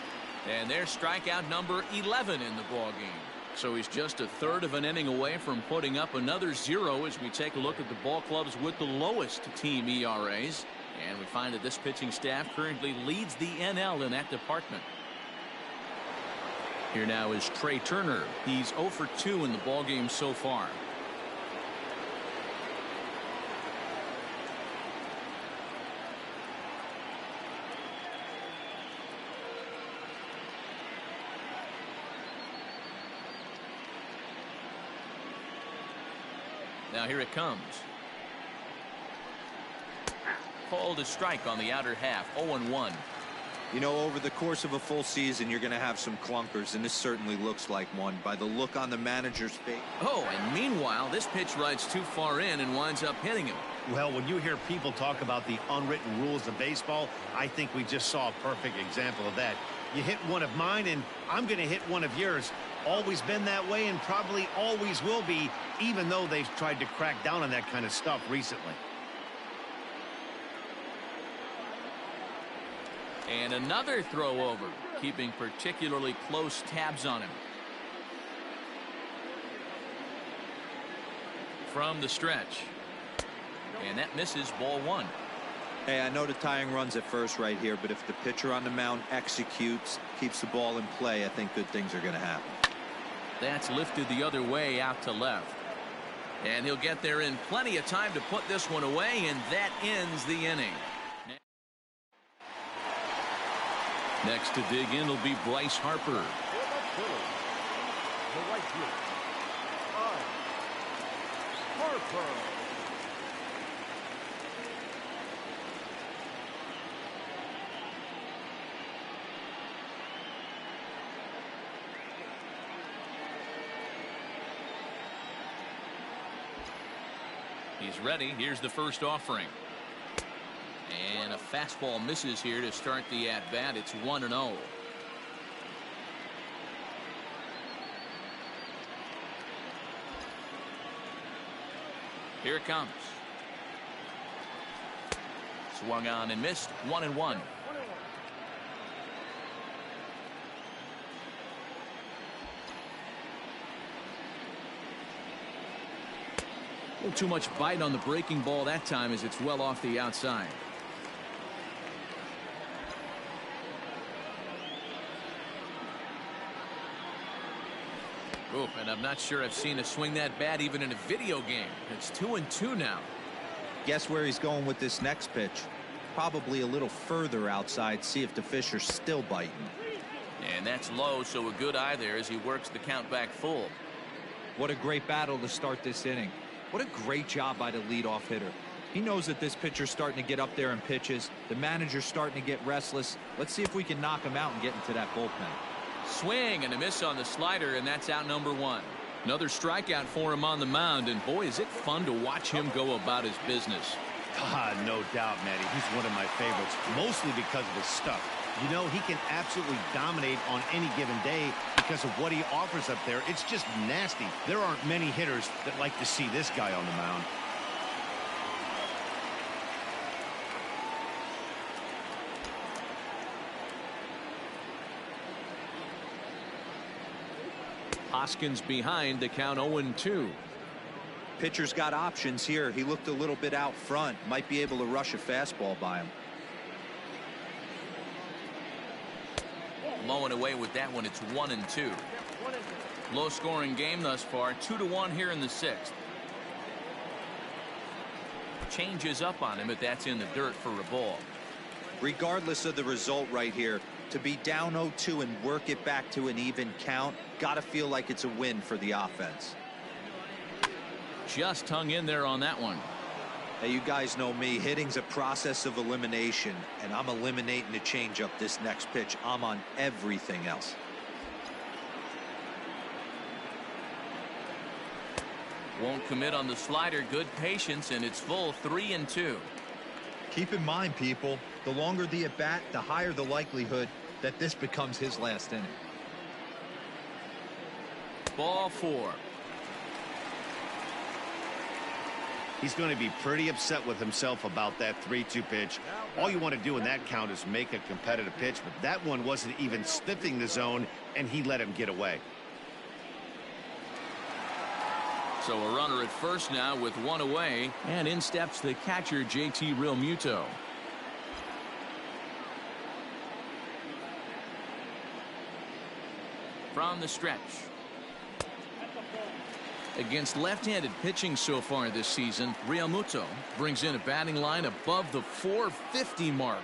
And there's strikeout number 11 in the ballgame. So he's just a third of an inning away from putting up another 0 as we take a look at the ball clubs with the lowest team ERAs. And we find that this pitching staff currently leads the NL in that department. Here now is Trey Turner. He's 0 for 2 in the ballgame so far. Now here it comes. Called a strike on the outer half. 0-1. You know, over the course of a full season, you're going to have some clunkers, and this certainly looks like one by the look on the manager's face. Oh, and meanwhile, this pitch rides too far in and winds up hitting him. Well, when you hear people talk about the unwritten rules of baseball, I think we just saw a perfect example of that. You hit one of mine, and I'm going to hit one of yours. Always been that way and probably always will be, even though they've tried to crack down on that kind of stuff recently. And another throw over, keeping particularly close tabs on him. From the stretch. And that misses. Ball 1. Hey, I know the tying runs at first right here, but if the pitcher on the mound executes, keeps the ball in play, I think good things are going to happen. That's lifted the other way out to left. And he'll get there in plenty of time to put this one away, and that ends the inning. Next to dig in will be Bryce Harper. For the Phillies, the right fielder, Harper. He's ready. Here's the first offering. And a fastball misses here to start the at-bat. It's 1-0. Here it comes. Swung on and missed. 1-1. A little too much bite on the breaking ball that time as it's well off the outside. Oh, and I'm not sure I've seen a swing that bad even in a video game. It's 2-2 now. Guess where he's going with this next pitch? Probably a little further outside. See if the fish are still biting. And that's low, so a good eye there as he works the count back full. What a great battle to start this inning. What a great job by the leadoff hitter. He knows that this pitcher's starting to get up there in pitches. The manager's starting to get restless. Let's see if we can knock him out and get into that bullpen. Swing and a miss on the slider, and that's out number 1. Another strikeout for him on the mound, and boy, is it fun to watch him go about his business. No doubt, Matty. He's one of my favorites, mostly because of his stuff. You know, he can absolutely dominate on any given day because of what he offers up there. It's just nasty. There aren't many hitters that like to see this guy on the mound. Hoskins behind, the count 0-2. Pitcher's got options here. He looked a little bit out front. Might be able to rush a fastball by him. Mowing away with that one. It's 1-2. Low scoring game thus far. 2-1 here in the 6th. Changes up on him, but that's in the dirt for a ball. Regardless of the result right here, to be down 0-2 and work it back to an even count, gotta feel like it's a win for the offense. Just hung in there on that one. Hey, you guys know me. Hitting's a process of elimination, and I'm eliminating the changeup this next pitch. I'm on everything else. Won't commit on the slider. Good patience, and it's full. 3-2. Keep in mind, people, the longer the at bat, the higher the likelihood that this becomes his last inning. Ball 4. He's going to be pretty upset with himself about that 3-2 pitch. All you want to do in that count is make a competitive pitch, but that one wasn't even sniffing the zone, and he let him get away. So a runner at first now with one away, and in steps the catcher, JT Realmuto. From the stretch. Against left-handed pitching so far this season, Realmuto brings in a batting line above the 450 mark.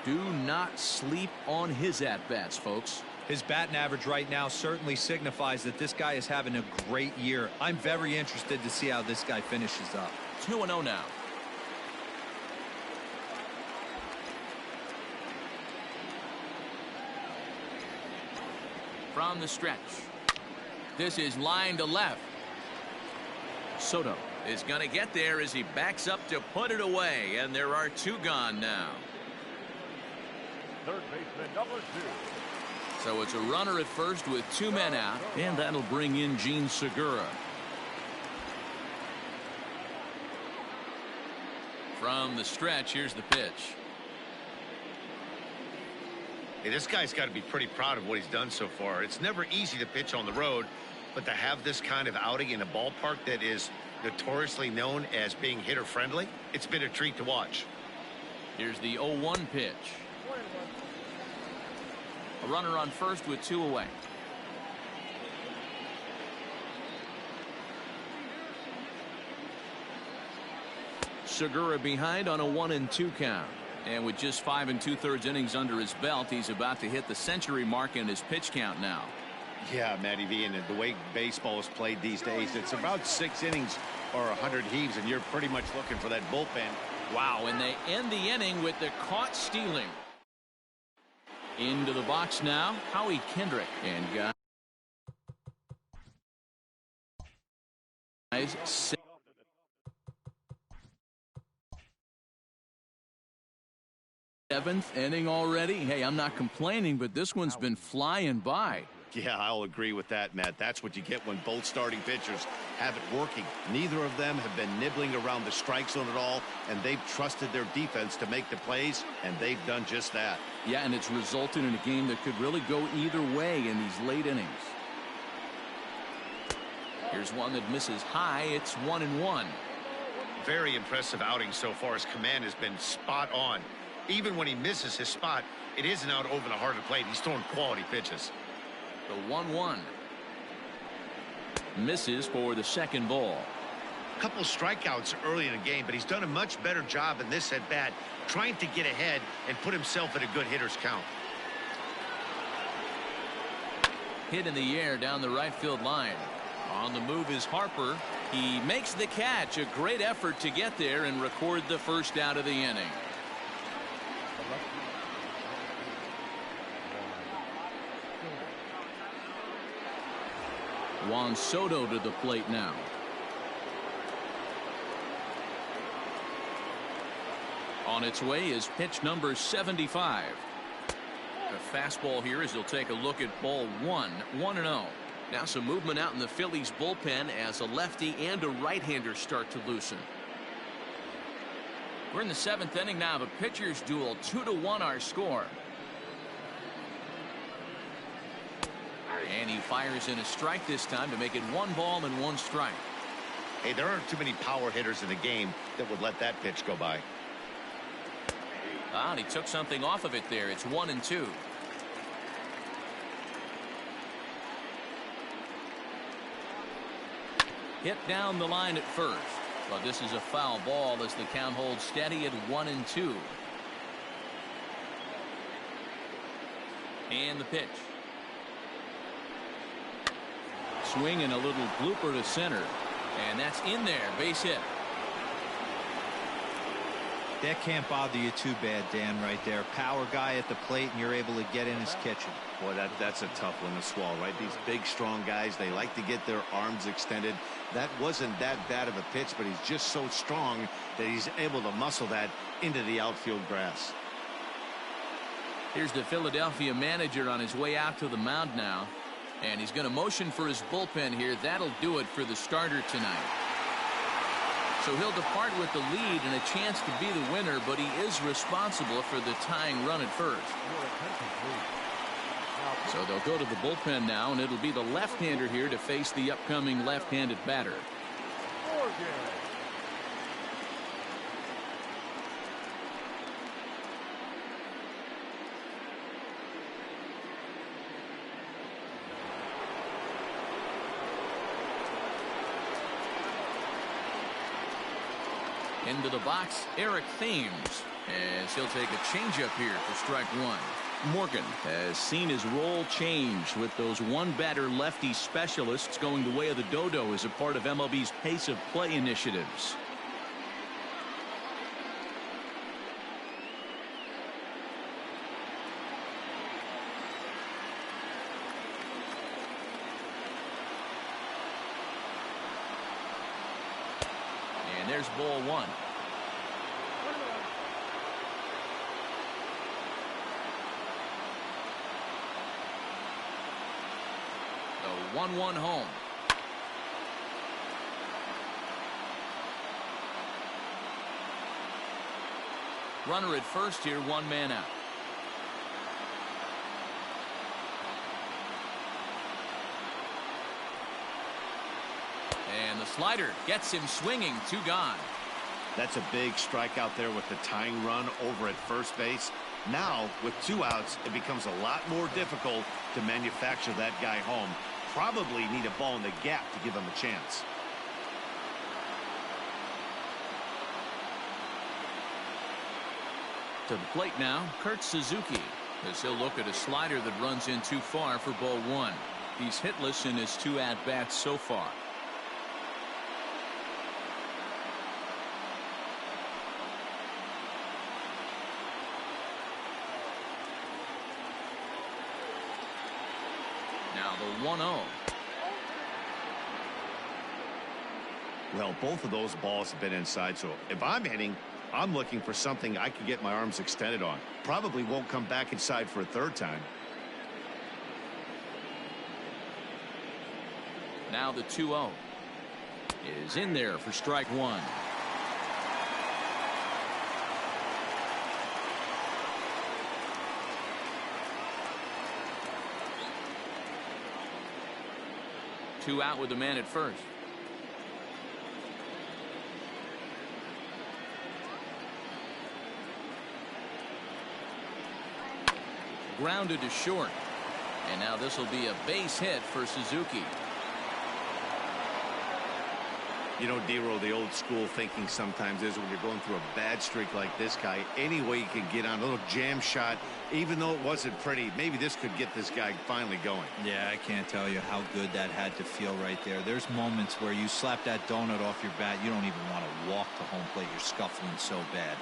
Do not sleep on his at-bats, folks. His batting average right now certainly signifies that this guy is having a great year. I'm very interested to see how this guy finishes up. 2-0 now. From the stretch. This is line to left. Soto is going to get there as he backs up to put it away, and there are 2 gone now. Third baseman number 2. So it's a runner at first with 2 men out, and that'll bring in Gene Segura. From the stretch, here's the pitch. Hey, this guy's got to be pretty proud of what he's done so far. It's never easy to pitch on the road, but to have this kind of outing in a ballpark that is notoriously known as being hitter friendly, it's been a treat to watch. Here's the 0-1 pitch. A runner on first with 2 away. Segura behind on a 1-2 count. And with just 5 2/3 innings under his belt, he's about to hit the century mark in his pitch count now. Yeah, Matty V, and the way baseball is played these days, it's about 6 innings or 100 heaves, and you're pretty much looking for that bullpen. Wow, and they end the inning with the caught stealing. Into the box now, Howie Kendrick. And guys, 7th inning already. Hey, I'm not complaining, but this one's been flying by. Yeah, I'll agree with that, Matt. That's what you get when both starting pitchers have it working. Neither of them have been nibbling around the strike zone at all, and they've trusted their defense to make the plays, and they've done just that. Yeah, and it's resulted in a game that could really go either way in these late innings. Here's one that misses high. It's 1-1. Very impressive outing so far. His command has been spot on. Even when he misses his spot, it isn't out over the heart of the plate. He's throwing quality pitches. The 1-1 misses for the second ball. A couple strikeouts early in the game, but he's done a much better job in this at bat trying to get ahead and put himself in a good hitter's count. Hit in the air down the right field line. On the move is Harper. He makes the catch. A great effort to get there and record the first out of the inning. Juan Soto to the plate now. On its way is pitch number 75. A fastball here as he'll take a look at ball one. 1-0. Now some movement out in the Phillies bullpen as a lefty and a right-hander start to loosen. We're in the 7th inning now of a pitcher's duel. 2-1 our score. And he fires in a strike this time to make it 1 ball and 1 strike. Hey, there aren't too many power hitters in the game that would let that pitch go by. And he took something off of it there. It's 1-2. Hit down the line at first. But this is a foul ball as the count holds steady at 1-2. And the pitch. Swing and a little blooper to center. And that's in there. Base hit. That can't bother you too bad, Dan, right there. Power guy at the plate, and you're able to get in his kitchen. Boy, that's a tough one to swallow, right? These big, strong guys, they like to get their arms extended. That wasn't that bad of a pitch, but he's just so strong that he's able to muscle that into the outfield grass. Here's the Philadelphia manager on his way out to the mound now. And he's going to motion for his bullpen here. That'll do it for the starter tonight. So he'll depart with the lead and a chance to be the winner, but he is responsible for the tying run at first. So they'll go to the bullpen now, and it'll be the left-hander here to face the upcoming left-handed batter. Into the box, Eric Thames, as he'll take a changeup here for strike one. Morgan has seen his role change with those one-batter lefty specialists going the way of the dodo as a part of MLB's pace of play initiatives. And there's ball one. The 1-1 home. Runner at first here, 1 man out. And the slider gets him swinging. 2 gone. That's a big strike out there with the tying run over at first base. Now, with 2 outs, it becomes a lot more difficult to manufacture that guy home. Probably need a ball in the gap to give him a chance. To the plate now, Kurt Suzuki, as he'll look at a slider that runs in too far for ball 1. He's hitless in his 2 at-bats so far. Now the 1-0. Well, both of those balls have been inside, so if I'm hitting, I'm looking for something I can get my arms extended on. Probably won't come back inside for a 3rd time. Now the 2-0 is in there for strike 1. Two out with the man at first. Grounded to short. And now this will be a base hit for Suzuki. You know, Dero, the old school thinking sometimes is when you're going through a bad streak like this guy, any way you can get on a little jam shot, even though it wasn't pretty, maybe this could get this guy finally going. Yeah, I can't tell you how good that had to feel right there. There's moments where you slap that donut off your bat, you don't even want to walk to home plate. You're scuffling so bad.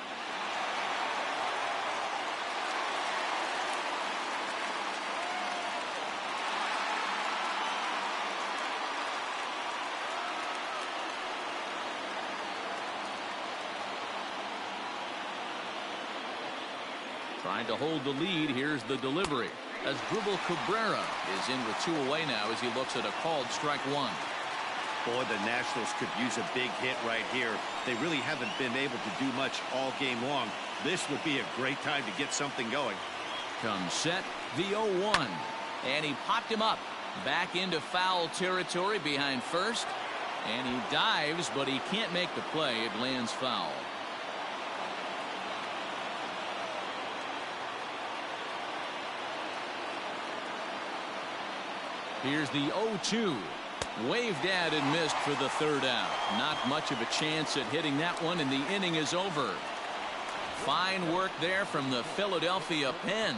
Trying to hold the lead. Here's the delivery. As Dribble Cabrera is in with 2 away now as he looks at a called strike 1. Boy, the Nationals could use a big hit right here. They really haven't been able to do much all game long. This would be a great time to get something going. Comes set, the 0-1. And he popped him up. Back into foul territory behind first. And he dives, but he can't make the play. It lands foul. Here's the 0-2. Waved at and missed for the 3rd out. Not much of a chance at hitting that one, and the inning is over. Fine work there from the Philadelphia pen.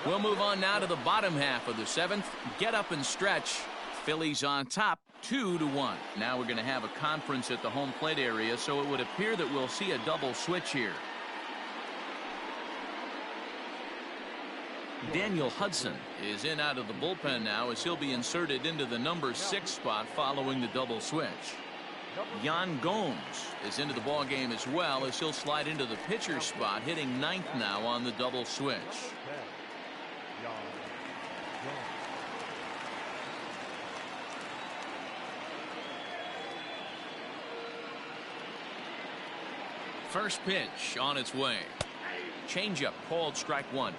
We'll move on now to the bottom half of the 7th. Get up and stretch. Phillies on top 2-1. Now we're going to have a conference at the home plate area, so it would appear that we'll see a double switch here. Daniel Hudson is in out of the bullpen now as he'll be inserted into the number 6 spot following the double switch. Yan Gomes is into the ball game as well as he'll slide into the pitcher spot, hitting 9th now on the double switch. First pitch on its way. Changeup called strike 1.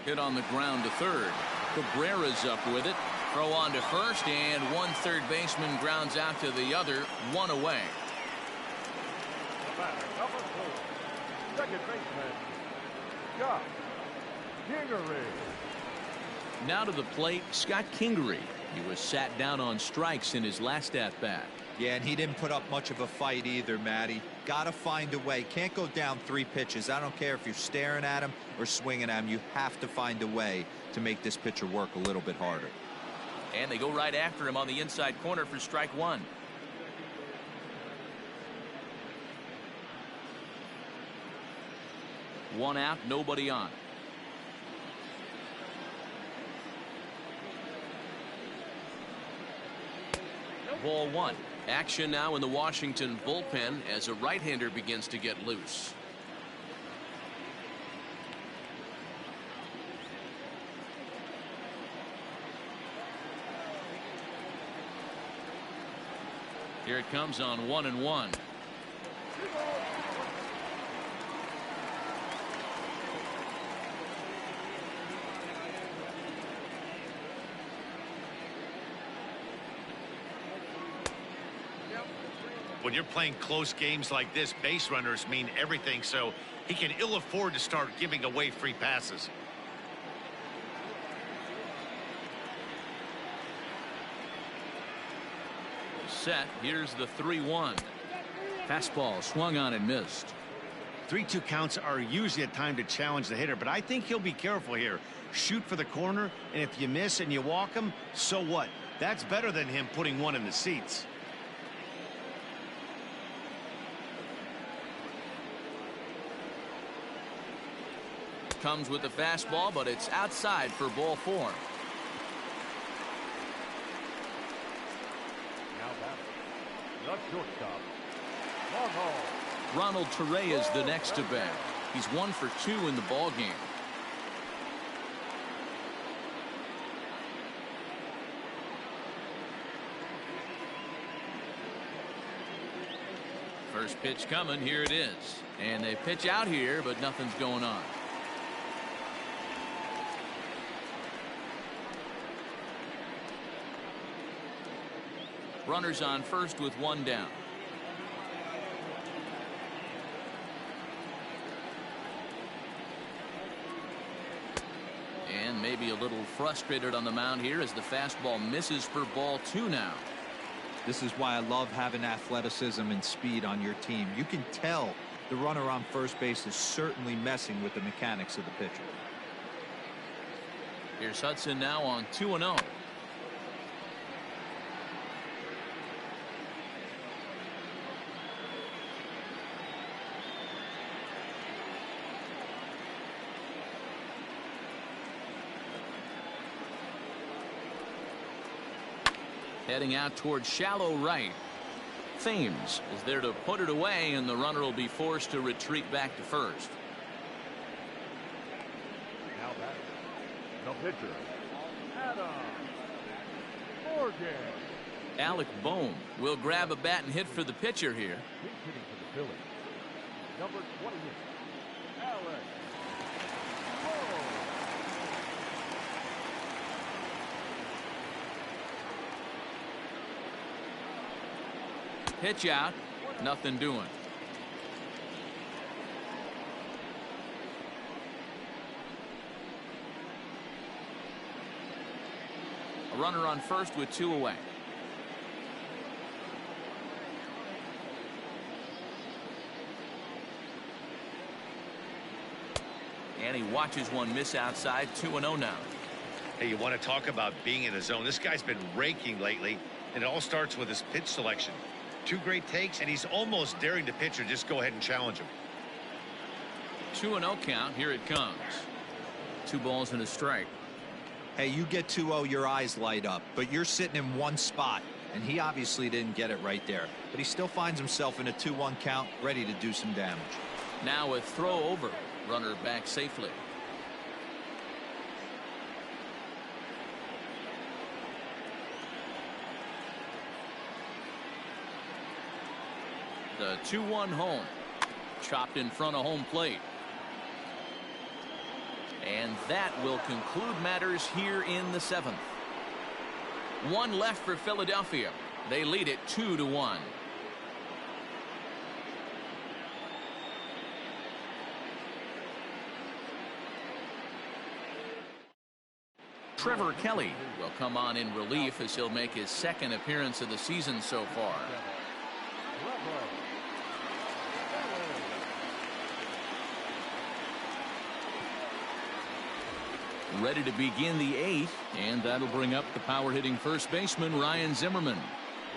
Hit on the ground to third. Cabrera's up with it. Throw on to first, and one third baseman grounds out to the other. 1 away. Number 4, second baseman, Scott Kingery. Now to the plate, Scott Kingery. He was sat down on strikes in his last at-bat. Yeah, and he didn't put up much of a fight either, Matty. Gotta find a way. Can't go down 3 pitches. I don't care if you're staring at him or swinging at him. You have to find a way to make this pitcher work a little bit harder. And they go right after him on the inside corner for strike 1. One out, nobody on. Ball 1. Action now in the Washington bullpen as a right-hander begins to get loose. Here it comes on 1-1. When you're playing close games like this, base runners mean everything, so he can ill afford to start giving away free passes. Set. Here's the 3-1. Fastball swung on and missed. 3-2 counts are usually a time to challenge the hitter, but I think he'll be careful here. Shoot for the corner, and if you miss and you walk him, so what? That's better than him putting one in the seats. Comes with the fastball, but it's outside for ball 4. Now batting, the shortstop, Ronald Torre is the next to bat. He's 1 for 2 in the ball game. First pitch coming. Here it is. And they pitch out here, but nothing's going on. Runners on first with 1 down. And maybe a little frustrated on the mound here as the fastball misses for ball 2 now. This is why I love having athleticism and speed on your team. You can tell the runner on first base is certainly messing with the mechanics of the pitcher. Here's Hudson now on 2-0. Heading out towards shallow right. Thames is there to put it away, and the runner will be forced to retreat back to first. Now batting, the pitcher, Adam Morgan. Alec Bohm will grab a bat and hit for the pitcher here. He's hitting for the Phillies. Number 28, Alex Bohm. Pitch out, nothing doing. A runner on first with 2 away. And he watches one miss outside. 2-0 now. Hey, you want to talk about being in the zone? This guy's been raking lately, and it all starts with his pitch selection. 2 great takes, and he's almost daring the pitcher just go ahead and challenge him. 2-0 count. Here it comes. 2 balls and a strike. Hey, you get 2-0, your eyes light up, but you're sitting in one spot, and he obviously didn't get it right there. But he still finds himself in a 2-1 count, ready to do some damage. Now a throw over. Runner back safely. The 2-1 home. Chopped in front of home plate. And that will conclude matters here in the 7th. 1 left for Philadelphia. They lead it 2-1. Trevor Kelly will come on in relief as he'll make his 2nd appearance of the season so far. Ready to begin the 8th, and that'll bring up the power-hitting first baseman Ryan Zimmerman.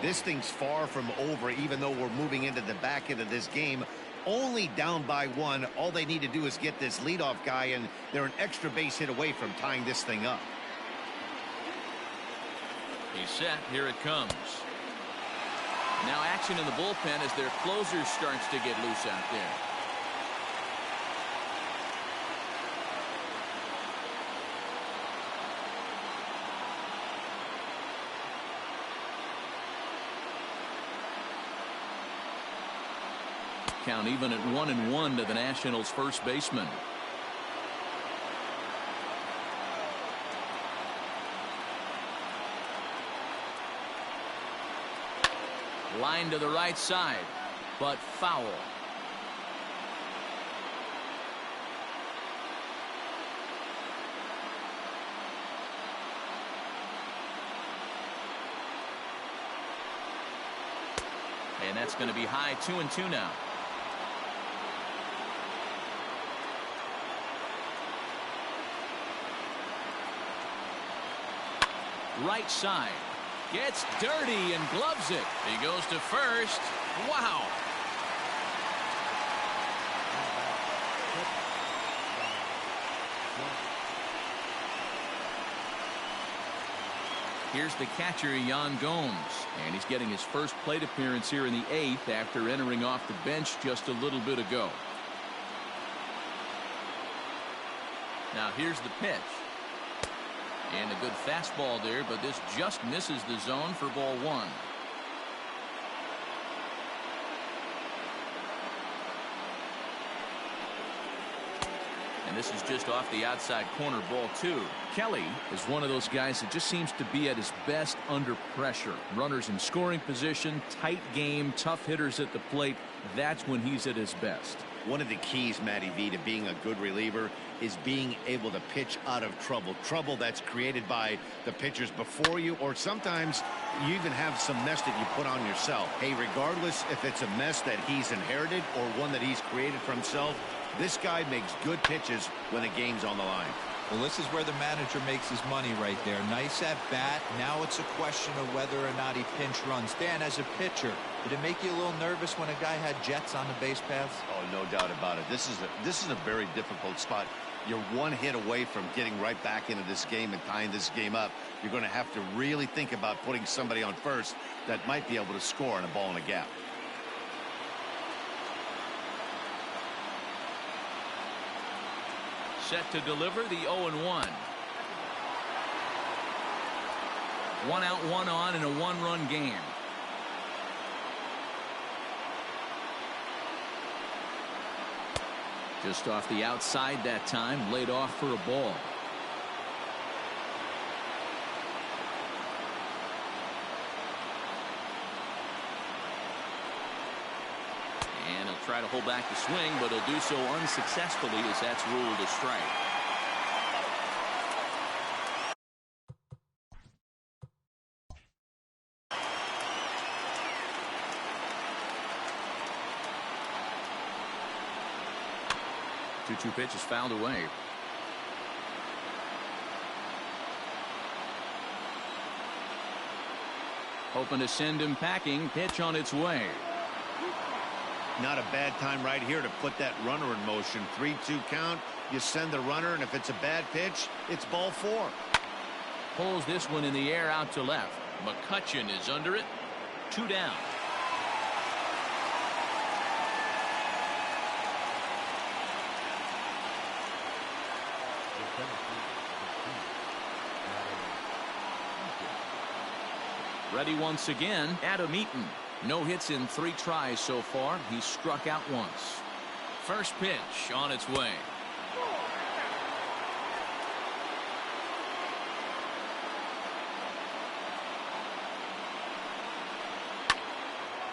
This thing's far from over, even though we're moving into the back end of this game. Only down by 1. All they need to do is get this leadoff guy, and they're an extra base hit away from tying this thing up. He's set. Here it comes. Now action in the bullpen as their closer starts to get loose out there. Count even at 1-1 to the Nationals first baseman. Line to the right side, but foul. And that's going to be high. 2-2 now. Right side. Gets dirty and gloves it. He goes to first. Wow. Here's the catcher, Yan Gomes, and he's getting his first plate appearance here in the 8th after entering off the bench just a little bit ago. Now here's the pitch. And a good fastball there, but this just misses the zone for ball 1. And this is just off the outside corner, ball 2. Kelly is one of those guys that just seems to be at his best under pressure. Runners in scoring position, tight game, tough hitters at the plate. That's when he's at his best. One of the keys, Matty V, to being a good reliever is being able to pitch out of trouble. Trouble that's created by the pitchers before you, or sometimes you even have some mess that you put on yourself. Hey, regardless if it's a mess that he's inherited or one that he's created for himself, this guy makes good pitches when the game's on the line. Well, this is where the manager makes his money right there. Nice at bat. Now it's a question of whether or not he pinch runs. Dan, as a pitcher, did it make you a little nervous when a guy had jets on the base paths? Oh, no doubt about it. This is a very difficult spot. You're one hit away from getting right back into this game and tying this game up. You're going to have to really think about putting somebody on first that might be able to score on a ball in a gap. Set to deliver the 0-1. 1 out, 1 on in a 1-run game. Just off the outside that time, laid off for a ball. And he'll try to hold back the swing, but he'll do so unsuccessfully as that's ruled a strike. Two pitches fouled away. Hoping to send him packing. Pitch on its way. Not a bad time right here to put that runner in motion. 3-2 count. You send the runner, and if it's a bad pitch, it's ball 4. Pulls this one in the air out to left. McCutchen is under it. 2 down. Ready once again, Adam Eaton. No hits in 3 tries so far. He's struck out once. First pitch on its way.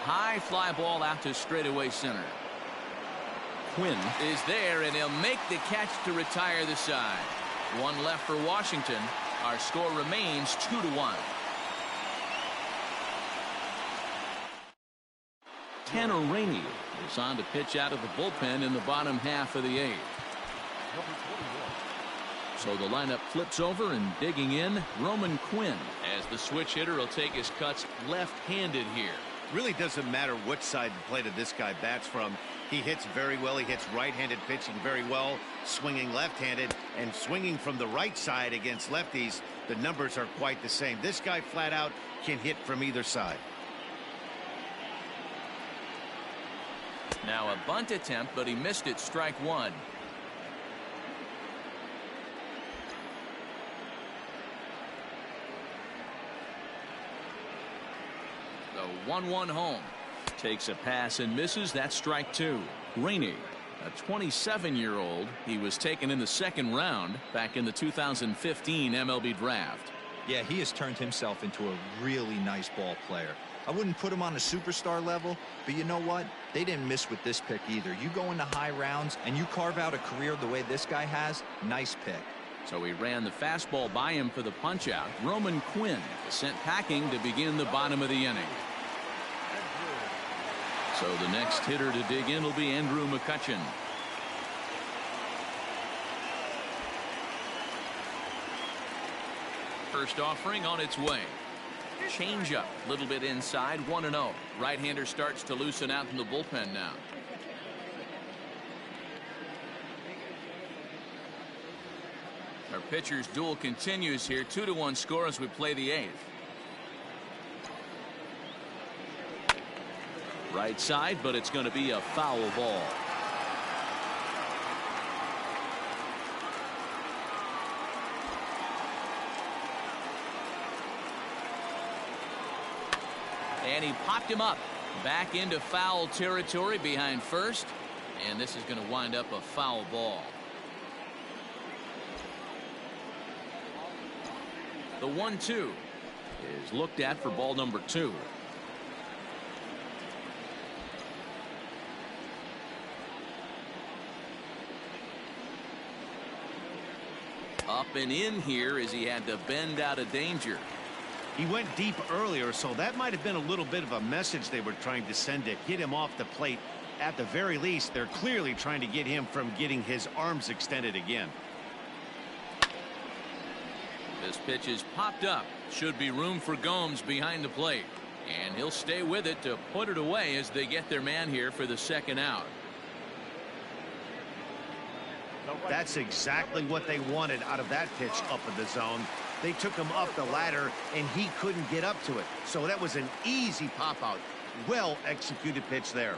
High fly ball out to straightaway center. Quinn is there, and he'll make the catch to retire the side. 1 left for Washington. Our score remains 2-1. Tanner Rainey is on to pitch out of the bullpen in the bottom half of the 8th. So the lineup flips over, and digging in, Roman Quinn, as the switch hitter will take his cuts left-handed here. Really doesn't matter what side the plate of this guy bats from. He hits very well. He hits right-handed pitching very well, swinging left-handed, and swinging from the right side against lefties. The numbers are quite the same. This guy flat out can hit from either side. Now a bunt attempt, but he missed it. Strike 1. The 1-1 home. Takes a pass and misses. That's strike 2. Rainey, a 27-year-old. He was taken in the 2nd round back in the 2015 MLB draft. Yeah, he has turned himself into a really nice ball player. I wouldn't put him on a superstar level, but you know what? They didn't miss with this pick either. You go into high rounds and you carve out a career the way this guy has. Nice pick. So he ran the fastball by him for the punch-out. Roman Quinn sent packing to begin the bottom of the inning. So the next hitter to dig in will be Andrew McCutchen. First offering on its way. Changeup, a little bit inside, 1-0. Right-hander starts to loosen out in the bullpen now. Our pitcher's duel continues here. 2-1 score as we play the 8th. Right side, but it's going to be a foul ball. And he popped him up back into foul territory behind first, and this is going to wind up a foul ball. The 1-2 is looked at for ball number 2. Up and in here as he had to bend out of danger. He went deep earlier, so that might have been a little bit of a message they were trying to send to get him off the plate. At the very least, they're clearly trying to get him from getting his arms extended again. This pitch is popped up. Should be room for Gomes behind the plate. And he'll stay with it to put it away as they get their man here for the 2nd out. That's exactly what they wanted out of that pitch up in the zone. They took him up the ladder, and he couldn't get up to it. So that was an easy pop-out. Well-executed pitch there.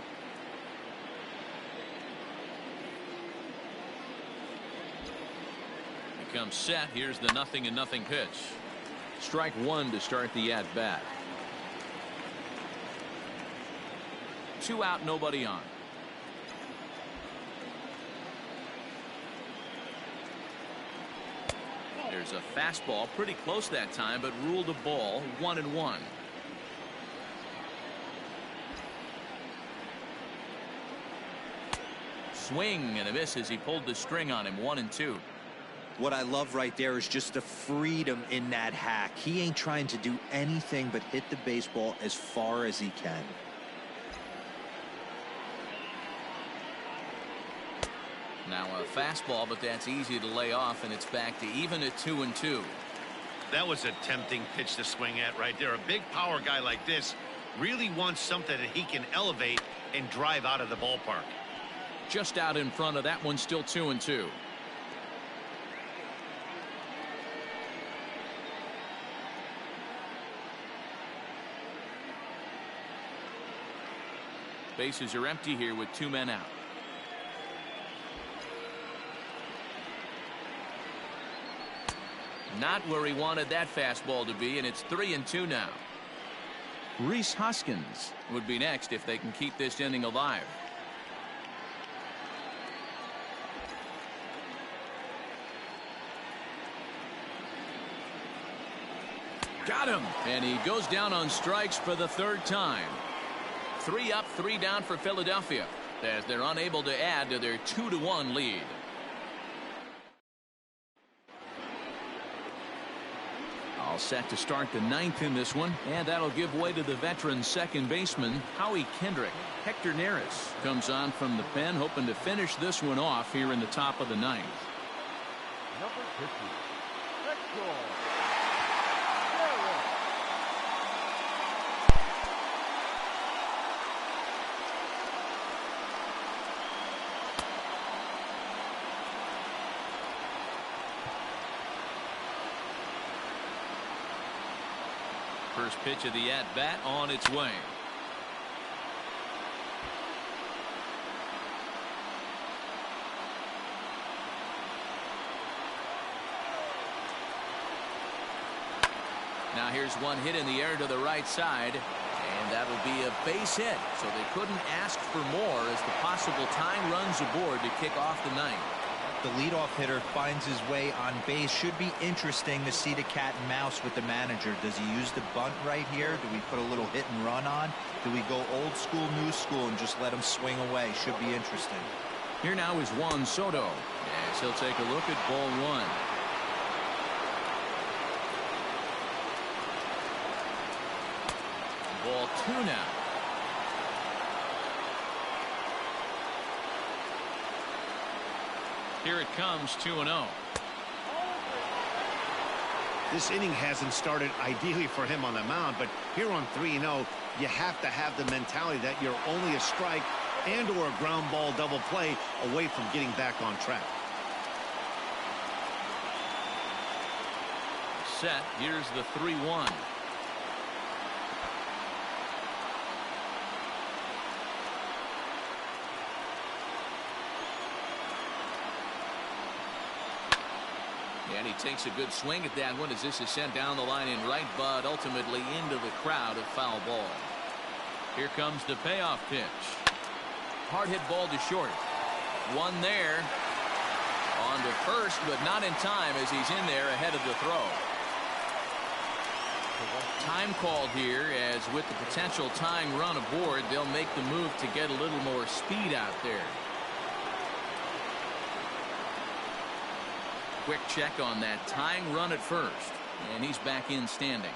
He comes set. Here's the 0-0 pitch. Strike one to start the at-bat. 2 out, nobody on. There's a fastball pretty close that time, but ruled a ball. 1-1. Swing and a miss as he pulled the string on him. 1-2. What I love right there is just the freedom in that hack. He ain't trying to do anything but hit the baseball as far as he can. Now a fastball, but that's easy to lay off, and it's back to even at 2-2. That was a tempting pitch to swing at right there. A big power guy like this really wants something that he can elevate and drive out of the ballpark. Just out in front of that one, still 2-2. Bases are empty here with 2 men out. Not where he wanted that fastball to be, and it's 3-2 now. Rhys Hoskins would be next if they can keep this inning alive. Got him, and he goes down on strikes for the 3rd time. 3 up, 3 down for Philadelphia as they're unable to add to their 2-1 lead. All set to start the 9th in this one, and that'll give way to the veteran second baseman Howie Kendrick. Hector Neris comes on from the pen, hoping to finish this one off here in the top of the 9th. Number 50, Hector. First pitch of the at-bat on its way. Now here's one hit in the air to the right side, and that'll be a base hit. So they couldn't ask for more as the possible tying runs aboard to kick off the 9th. The leadoff hitter finds his way on base. Should be interesting to see the cat and mouse with the manager. Does he use the bunt right here? Do we put a little hit and run on? Do we go old school, new school, and just let him swing away? Should be interesting. Here now is Juan Soto as he'll take a look at ball 1. Ball 2 now. Here it comes, 2-0. This inning hasn't started ideally for him on the mound, but here on 3-0, you have to have the mentality that you're only a strike and or a ground ball double play away from getting back on track. Set. Here's the 3-1. And he takes a good swing at that one as this is sent down the line in right, but ultimately into the crowd, a foul ball. Here comes the payoff pitch. Hard hit ball to short. One there. On to first, but not in time as he's in there ahead of the throw. Time called here, as with the potential tying run aboard, they'll make the move to get a little more speed out there. Quick check on that tying run at first, and he's back in standing.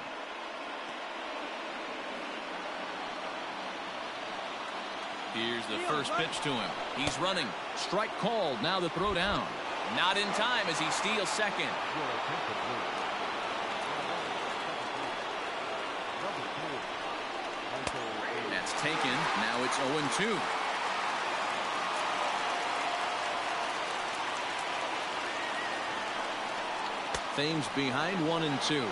Here's the first pitch to him. He's running. Strike called. Now the throw down. Not in time as he steals second. That's taken. Now it's 0-2. Thames behind 1-2.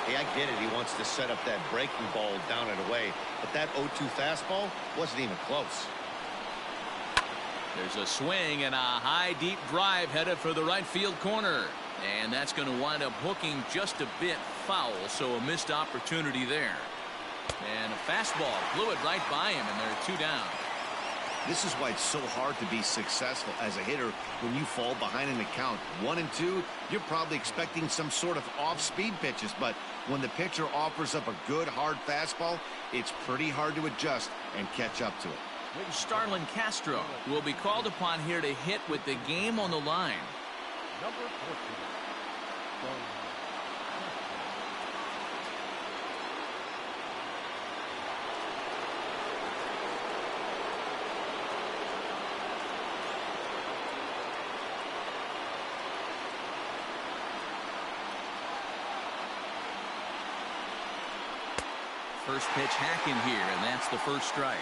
Hey, I get it. He wants to set up that breaking ball down and away, but that 0-2 fastball wasn't even close. There's a swing and a high deep drive headed for the right field corner, and that's going to wind up hooking just a bit foul, so a missed opportunity there. And a fastball blew it right by him, and they're 2 down. This is why it's so hard to be successful as a hitter when you fall behind in the count 1-2. You're probably expecting some sort of off-speed pitches, but when the pitcher offers up a good hard fastball, it's pretty hard to adjust and catch up to it. Starlin Castro will be called upon here to hit with the game on the line. Number 14. First pitch hacking here, and that's the first strike.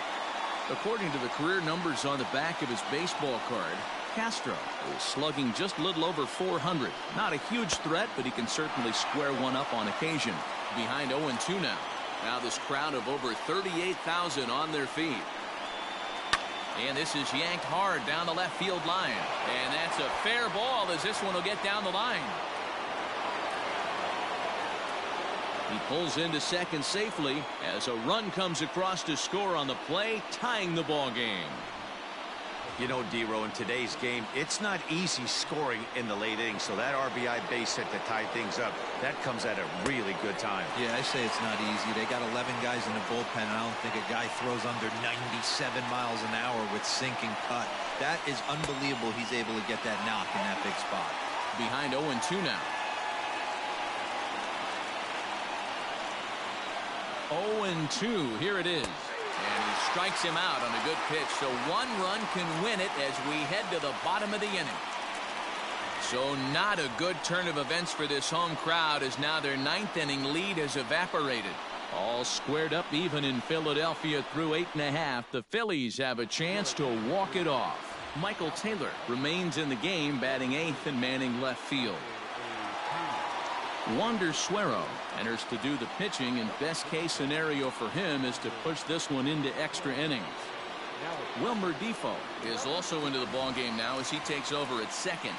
According to the career numbers on the back of his baseball card, Castro is slugging just a little over 400. Not a huge threat, but he can certainly square one up on occasion. Behind 0-2 now. Now this crowd of over 38,000 on their feet. And this is yanked hard down the left field line. And that's a fair ball as this one will get down the line. He pulls into second safely as a run comes across to score on the play, tying the ball game. You know, D-Row, in today's game, it's not easy scoring in the late innings, so that RBI base hit to tie things up, that comes at a really good time. Yeah, I say it's not easy. They got 11 guys in the bullpen, and I don't think a guy throws under 97 miles an hour with sinking cut. That is unbelievable he's able to get that knock in that big spot. Behind 0-2 now. 0-2, here it is. And he strikes him out on a good pitch, so one run can win it as we head to the bottom of the inning. So not a good turn of events for this home crowd, as now their 9th inning lead has evaporated. All squared up even in Philadelphia through 8.5. The Phillies have a chance to walk it off. Michael Taylor remains in the game, batting 8th and manning left field. Wander Suero enters to do the pitching, and best case scenario for him is to push this one into extra innings. Wilmer Defoe is also into the ball game now as he takes over at second.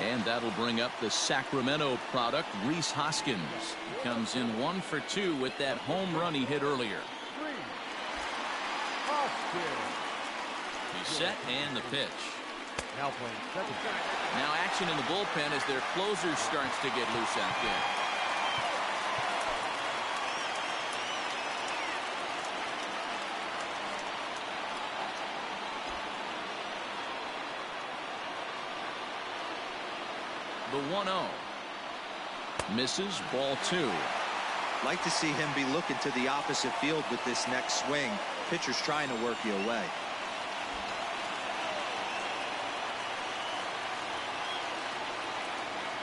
And that'll bring up the Sacramento product, Rhys Hoskins. He comes in 1 for 2 with that home run he hit earlier. He's set, and the pitch. Now playing second. Now action in the bullpen as their closer starts to get loose out there. The 1-0. Misses, ball 2. Like to see him be looking to the opposite field with this next swing. Pitcher's trying to work you away.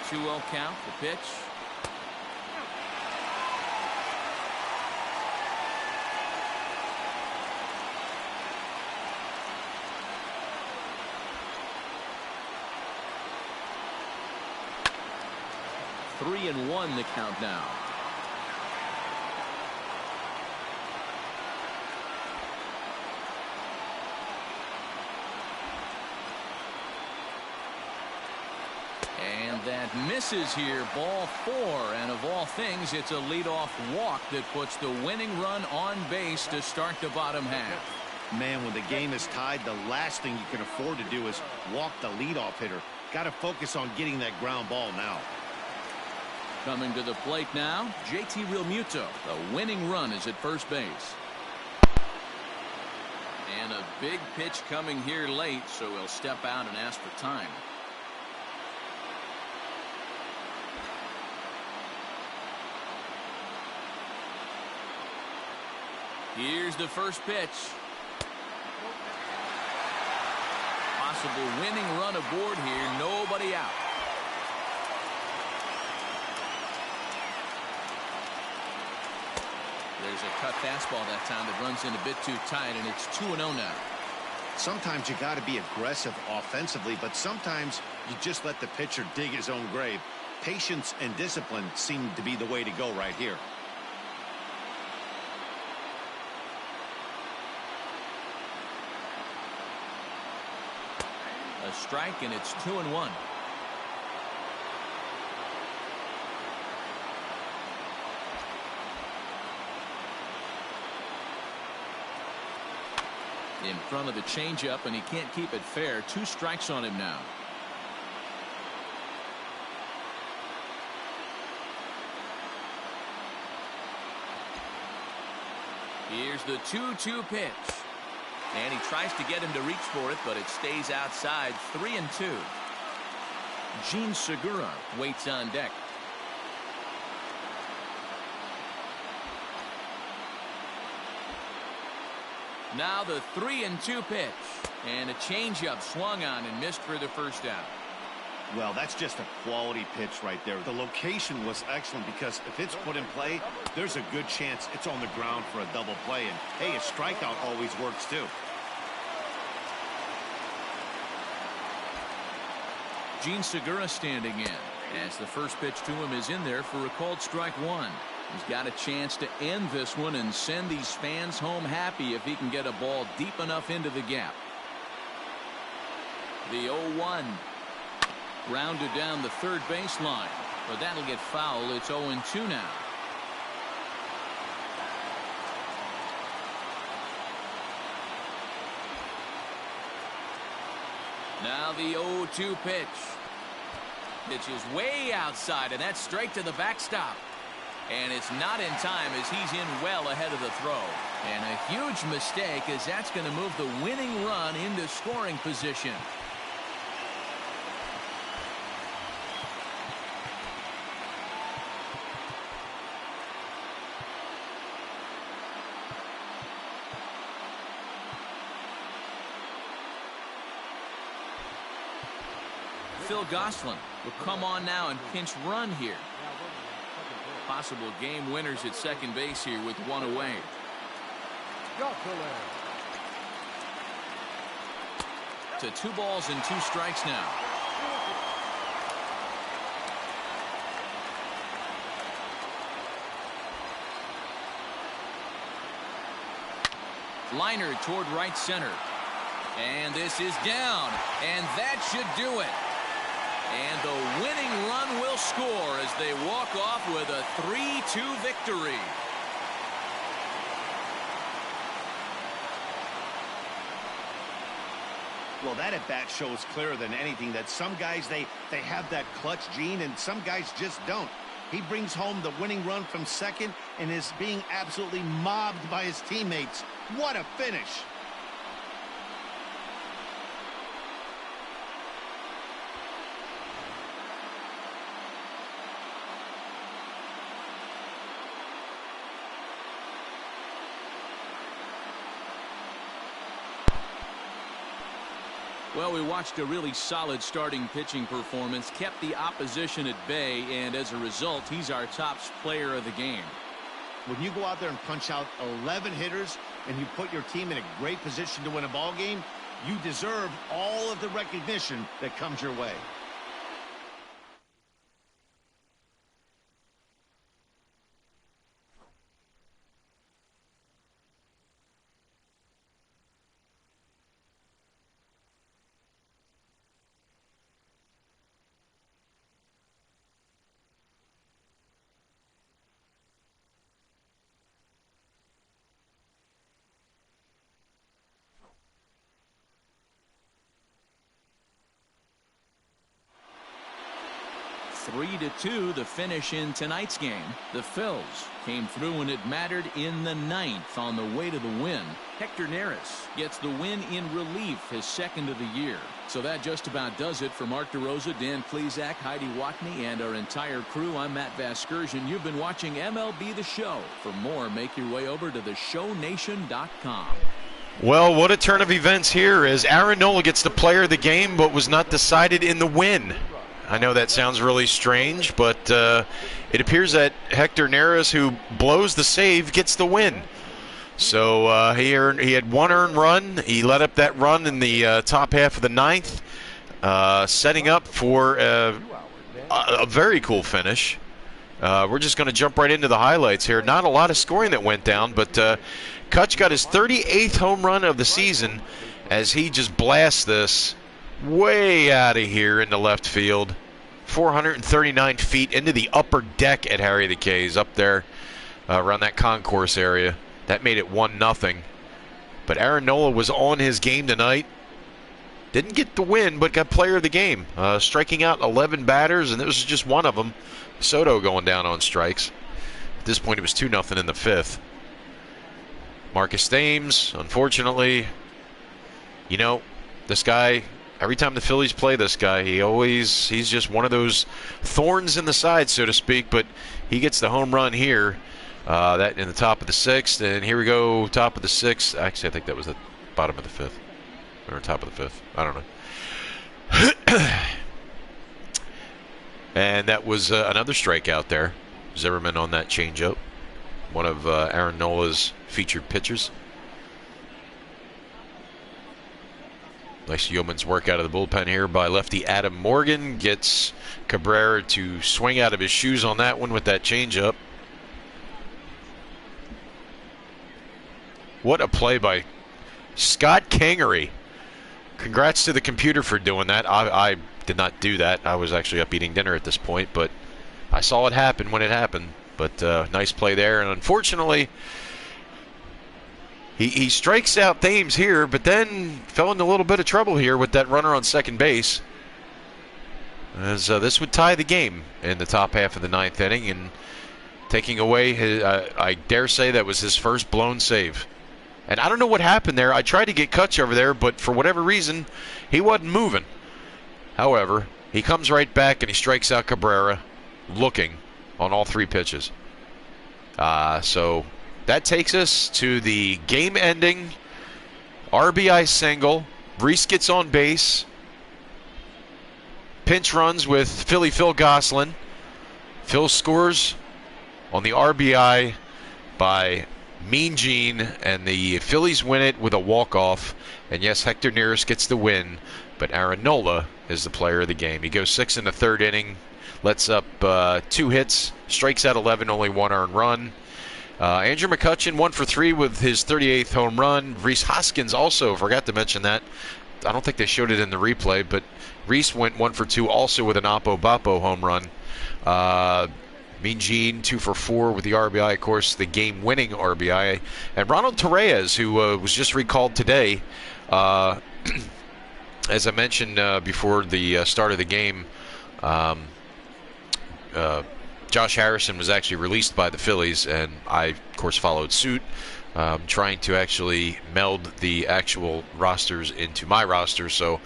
2-0 count, the pitch. Three and 1 the count now. And that misses here, ball 4, and of all things, it's a leadoff walk that puts the winning run on base to start the bottom half. Man, when the game is tied, the last thing you can afford to do is walk the leadoff hitter. Got to focus on getting that ground ball now. Coming to the plate now, JT Realmuto. The winning run is at first base. And a big pitch coming here late, so he'll step out and ask for time. Here's the first pitch. Possible winning run aboard here. Nobody out. There's a cut fastball that time that runs in a bit too tight, and it's 2-0 now. Sometimes you got to be aggressive offensively, but sometimes you just let the pitcher dig his own grave. Patience and discipline seem to be the way to go right here. A strike, and it's 2-1. In front of the changeup, and he can't keep it fair. 2 strikes on him now. Here's the 2-2 pitch. And he tries to get him to reach for it, but it stays outside. 3-2. Gene Segura waits on deck. Now the 3-2 pitch. And a changeup swung on and missed for the first out. Well, that's just a quality pitch right there. The location was excellent because if it's put in play, there's a good chance it's on the ground for a double play. And, hey, a strikeout always works, too. Gene Segura standing in as the first pitch to him is in there for a called strike 1. He's got a chance to end this one and send these fans home happy if he can get a ball deep enough into the gap. The 0-1. Rounded down the third baseline, but that'll get foul. It's 0-2 now. Now the 0-2 pitch. Pitch is way outside, and that's straight to the backstop. And it's not in time as he's in well ahead of the throw. And a huge mistake, as that's going to move the winning run into scoring position. Phil Gosselin will come on now and pinch run here. Possible game winners at second base here with 1 away. To 2 balls and 2 strikes now. Liner toward right center. And this is down. And that should do it. And the winning run will score as they walk off with a 3-2 victory. Well, that at bat shows clearer than anything that some guys they have that clutch gene and some guys just don't. He brings home the winning run from second and is being absolutely mobbed by his teammates. What a finish. Well, we watched a really solid starting pitching performance, kept the opposition at bay, and as a result, he's our top player of the game. When you go out there and punch out 11 hitters and you put your team in a great position to win a ball game, you deserve all of the recognition that comes your way. Three to 2 the finish in tonight's game. The Phils came through when it mattered in the 9th on the way to the win. Hector Neris gets the win in relief, his second of the year. So that just about does it for Mark DeRosa, Dan Plesac, Heidi Watney, and our entire crew. I'm Matt Vasgersian. You've been watching MLB The Show. For more, make your way over to theshownation.com. Well, what a turn of events here as Aaron Nola gets the player of the game, but was not decided in the win. I know that sounds really strange, but it appears that Hector Neris, who blows the save, gets the win. So he had one earned run. He let up that run in the top half of the ninth, setting up for a very cool finish. We're just going to jump right into the highlights here. Not a lot of scoring that went down, but Kutch got his 38th home run of the season as he just blasts this way out of here into left field. 439 feet into the upper deck at Harry the K's up there around that concourse area. That made it 1-0. But Aaron Nola was on his game tonight. Didn't get the win, but got player of the game. Striking out 11 batters, and this was just one of them. Soto going down on strikes. At this point, it was 2-0 in the fifth. Marcus Thames, unfortunately, you know, this guy, every time the Phillies play this guy, he's just one of those thorns in the side, so to speak, but he gets the home run here. That in the top of the sixth, and here we go, top of the sixth. Actually, I think that was the bottom of the fifth, or top of the fifth. I don't know. And that was another strikeout there. Zimmerman on that changeup, one of Aaron Nola's featured pitchers. Nice yeoman's work out of the bullpen here by lefty Adam Morgan. Gets Cabrera to swing out of his shoes on that one with that changeup. What a play by Scott Kingery. Congrats to the computer for doing that. I did not do that. I was actually up eating dinner at this point, but I saw it happen when it happened. But nice play there. And unfortunately, he strikes out Thames here, but then fell into a little bit of trouble here with that runner on second base. As this would tie the game in the top half of the ninth inning, and taking away his, I dare say that was his first blown save. And I don't know what happened there. I tried to get Kutch over there, but for whatever reason, he wasn't moving. However, he comes right back and he strikes out Cabrera, looking on all three pitches. So that takes us to the game-ending RBI single. Reese gets on base. Pinch runs with Phil Gosselin. Phil scores on the RBI by Mean Gene, and the Phillies win it with a walk-off. And yes, Hector Neris gets the win, but Aaron Nola is the player of the game. He goes 6 in the third inning, lets up 2 hits, strikes out 11, only 1 earned run. Andrew McCutchen 1 for 3 with his 38th home run. Rhys Hoskins also, forgot to mention that. I don't think they showed it in the replay, but Rhys went 1 for 2 also with an Oppo Boppo home run. Mean Gene 2 for 4 with the RBI, of course, the game-winning RBI. And Ronald Torreyes, who was just recalled today, as I mentioned before the start of the game, Josh Harrison was actually released by the Phillies, and I, of course, followed suit, trying to actually meld the actual rosters into my roster. So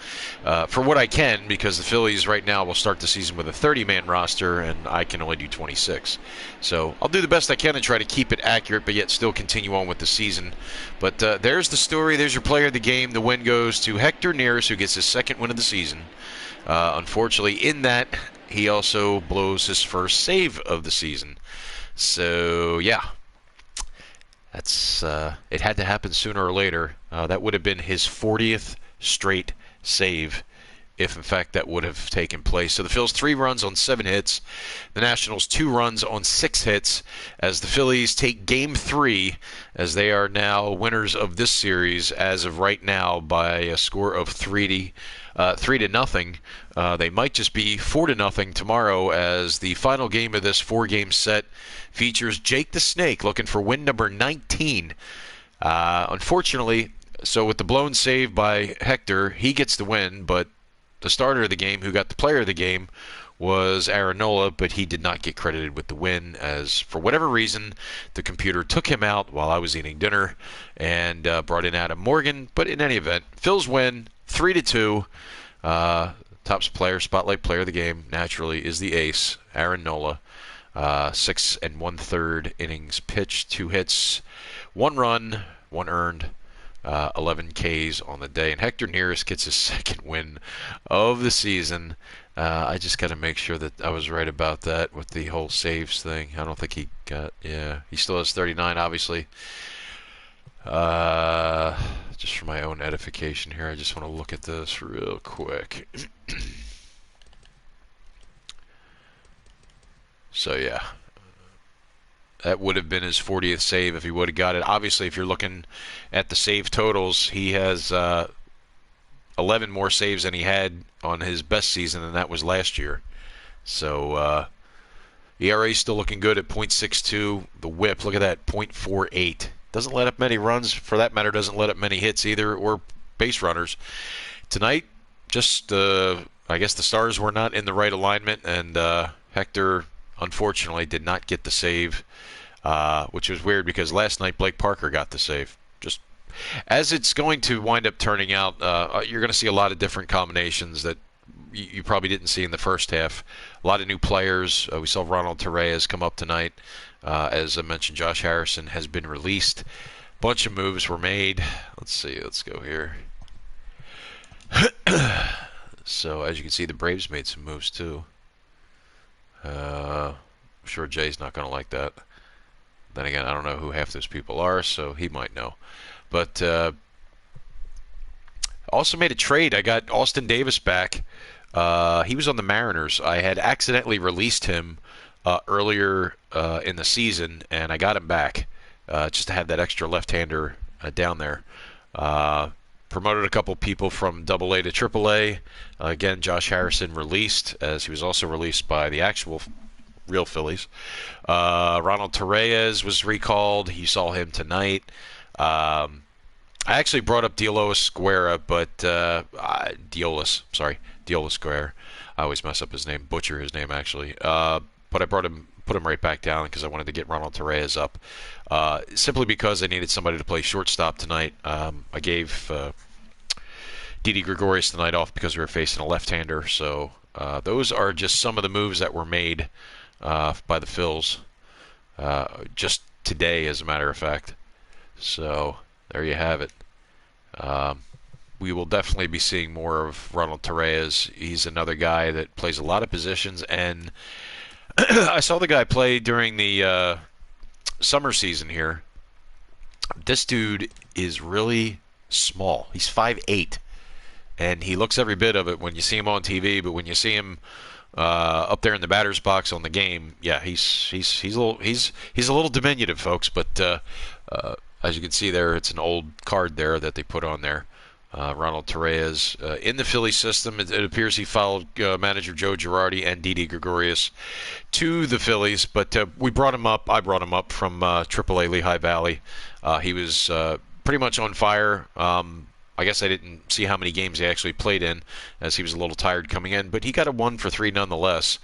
for what I can, because the Phillies right now will start the season with a 30-man roster, and I can only do 26. So I'll do the best I can and try to keep it accurate, but yet still continue on with the season. But there's the story. There's your player of the game. The win goes to Hector Neris, who gets his second win of the season. Unfortunately, in that, he also blows his first save of the season. So, yeah. That's it had to happen sooner or later. That would have been his 40th straight save if, in fact, that would have taken place. So the Phils 3 runs on 7 hits. The Nationals 2 runs on 6 hits as the Phillies take Game 3, as they are now winners of this series as of right now by a score of 3-0. They might just be 4-0 tomorrow, as the final game of this 4-game set features Jake the Snake looking for win number 19. Unfortunately, so with the blown save by Hector, he gets the win, but the starter of the game, who got the player of the game, was Aaron Nola, but he did not get credited with the win, as for whatever reason the computer took him out while I was eating dinner and brought in Adam Morgan. But in any event, Phil's win 3-2. Top player, spotlight player of the game, naturally, is the ace, Aaron Nola. 6 1/3 innings pitched, 2 hits, 1 run, 1 earned, 11 Ks on the day. And Hector Neris gets his second win of the season. I just got to make sure that I was right about that with the whole saves thing. I don't think he got, yeah, he still has 39, obviously. Just for my own edification here, I just want to look at this real quick. So yeah, that would have been his 40th save if he would have got it. Obviously, if you're looking at the save totals, he has 11 more saves than he had on his best season, and that was last year. So ERA still looking good at .62. The WHIP, look at that, .48. Doesn't let up many runs. For that matter, doesn't let up many hits either, or base runners. Tonight, just I guess the stars were not in the right alignment, and Hector, unfortunately, did not get the save, which was weird because last night Blake Parker got the save. Just as it's going to wind up turning out, you're going to see a lot of different combinations that you probably didn't see in the first half. A lot of new players. We saw Ronald Torreyes come up tonight. As I mentioned, Josh Harrison has been released. Bunch of moves were made. Let's see. Let's go here. So as you can see, the Braves made some moves too. I'm sure Jay's not going to like that. Then again, I don't know who half those people are, so he might know. But also made a trade. I got Austin Davis back. He was on the Mariners. I had accidentally released him earlier in the season, and I got him back just to have that extra left-hander down there. Promoted a couple people from AA to AAA. Again, Josh Harrison released, as he was also released by the actual real Phillies. Ronald Torreyes was recalled. You saw him tonight. I actually brought up Deolis Guerra, but Deolis Guerra. I always mess up his name, butcher his name actually. But I put him right back down because I wanted to get Ronald Torreyes up, simply because I needed somebody to play shortstop tonight. I gave Didi Gregorius tonight off because we were facing a left-hander. So those are just some of the moves that were made by the Phils just today, as a matter of fact. So there you have it. We will definitely be seeing more of Ronald Torreyes. He's another guy that plays a lot of positions, and I saw the guy play during the summer season here. This dude is really small. He's 5'8", and he looks every bit of it when you see him on TV. But when you see him up there in the batter's box on the game, yeah, he's a little diminutive, folks. But as you can see there, it's an old card there that they put on there. Ronald Torreyes in the Philly system. It appears he followed manager Joe Girardi and Didi Gregorius to the Phillies, but we brought him up. I brought him up from AAA Lehigh Valley. He was pretty much on fire. I guess I didn't see how many games he actually played in, as he was a little tired coming in, but he got a 1 for 3 nonetheless.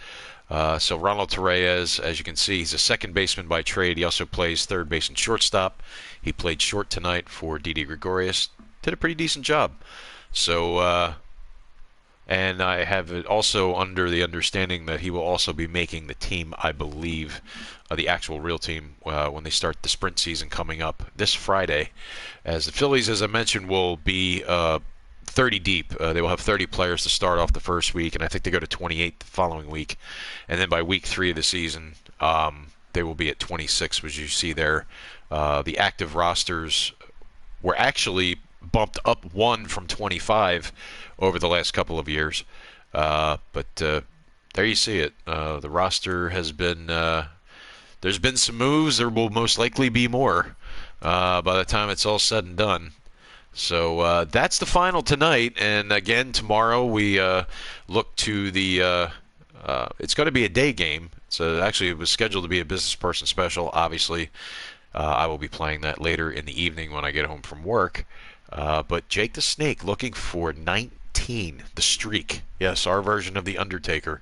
So Ronald Torreyes, as you can see, he's a second baseman by trade. He also plays third base and shortstop. He played short tonight for Didi Gregorius. Did a pretty decent job. So, and I have it also under the understanding that he will also be making the team, I believe, the actual real team, when they start the sprint season coming up this Friday. As the Phillies, as I mentioned, will be 30 deep. They will have 30 players to start off the first week, and I think they go to 28 the following week. And then by week 3 of the season, they will be at 26, which you see there. The active rosters were actually bumped up 1 from 25 over the last couple of years. But there you see it. The roster has been... there's been some moves. There will most likely be more by the time it's all said and done. So that's the final tonight. And again, tomorrow we look to the... it's going to be a day game. So actually it was scheduled to be a business person special. Obviously, I will be playing that later in the evening when I get home from work. But Jake the Snake looking for 19, the streak. Yes, our version of the Undertaker.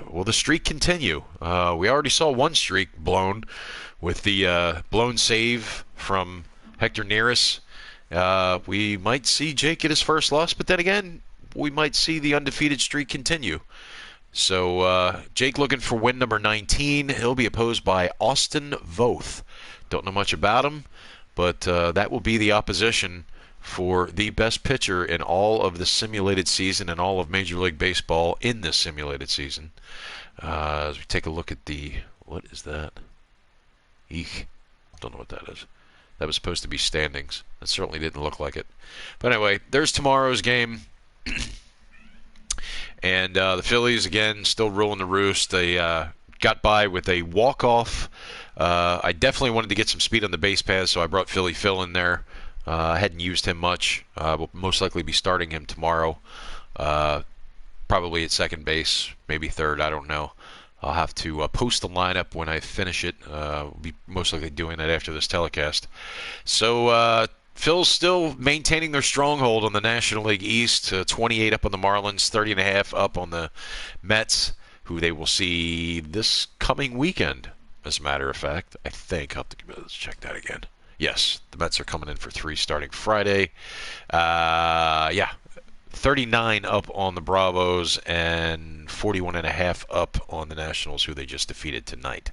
Will the streak continue? We already saw one streak blown with the blown save from Hector Neris. We might see Jake get his first loss, but then again, we might see the undefeated streak continue. So Jake looking for win number 19. He'll be opposed by Austin Voth. Don't know much about him, but that will be the opposition for the best pitcher in all of the simulated season and all of Major League Baseball in this simulated season. As we take a look at the... What is that? Eek. Don't know what that is. That was supposed to be standings. It certainly didn't look like it. But anyway, there's tomorrow's game. And the Phillies, again, still ruling the roost. They got by with a walk-off. I definitely wanted to get some speed on the base paths, so I brought Philly Phil in there. I hadn't used him much. Will most likely be starting him tomorrow. Probably at second base, maybe third, I don't know. I'll have to post the lineup when I finish it. We'll be most likely doing that after this telecast. So Phil's still maintaining their stronghold on the National League East, 28 up on the Marlins, 30.5 up on the Mets, who they will see this coming weekend, as a matter of fact. I think. Let's check that again. Yes, the Mets are coming in for 3 starting Friday. 39 up on the Bravos and 41.5 up on the Nationals, who they just defeated tonight.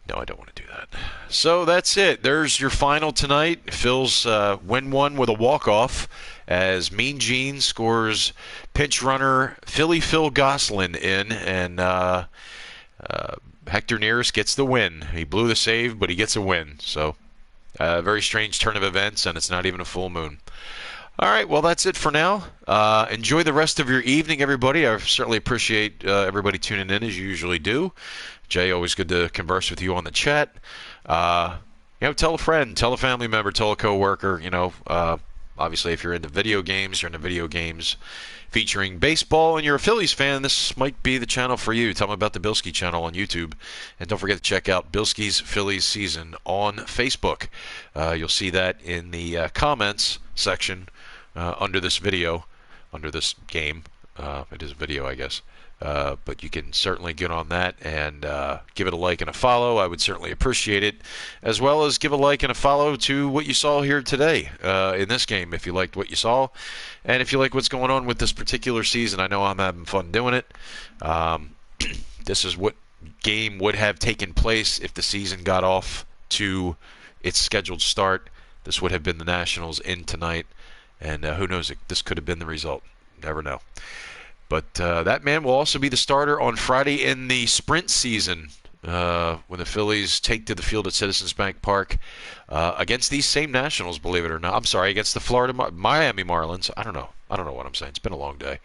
No, I don't want to do that. So that's it. There's your final tonight. Phil's win one with a walk-off as Mean Gene scores pinch runner Philly Phil Gosselin in, and Hector Neris gets the win. He blew the save, but he gets a win. So very strange turn of events, and it's not even a full moon. All right, well, that's it for now. Enjoy the rest of your evening, everybody. I certainly appreciate everybody tuning in, as you usually do. Jay, always good to converse with you on the chat. Tell a friend, tell a family member, tell a coworker. Obviously, if you're into video games, featuring baseball, and you're a Phillies fan, this might be the channel for you. Tell them about the Bilskie channel on YouTube. And don't forget to check out Bilskie's Phillies season on Facebook. You'll see that in the comments section under this video, under this game. It is a video, I guess. But you can certainly get on that and give it a like and a follow. I would certainly appreciate it, as well as give a like and a follow to what you saw here today in this game, if you liked what you saw, and if you like what's going on with this particular season. I know I'm having fun doing it. This is what game would have taken place if the season got off to its scheduled start. This would have been the Nationals in tonight, and who knows, this could have been the result. Never know. But that man will also be the starter on Friday in the sprint season when the Phillies take to the field at Citizens Bank Park against these same Nationals, believe it or not. I'm sorry, against the Miami Marlins. I don't know what I'm saying. It's been a long day.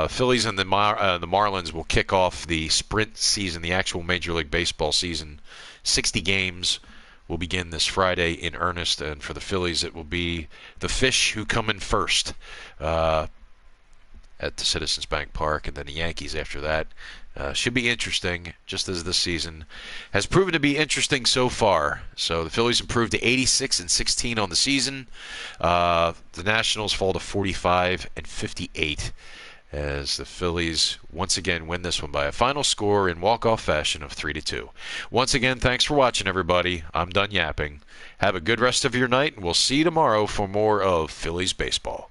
Phillies and the Marlins will kick off the sprint season, the actual Major League Baseball season. 60 games will begin this Friday in earnest, and for the Phillies, it will be the Fish who come in first at the Citizens Bank Park, and then the Yankees after that. Should be interesting, just as this season has proven to be interesting so far. So the Phillies improved to 86-16 on the season. The Nationals fall to 45-58 as the Phillies once again win this one by a final score in walk-off fashion of 3-2. Once again, thanks for watching, everybody. I'm done yapping. Have a good rest of your night, and we'll see you tomorrow for more of Phillies baseball.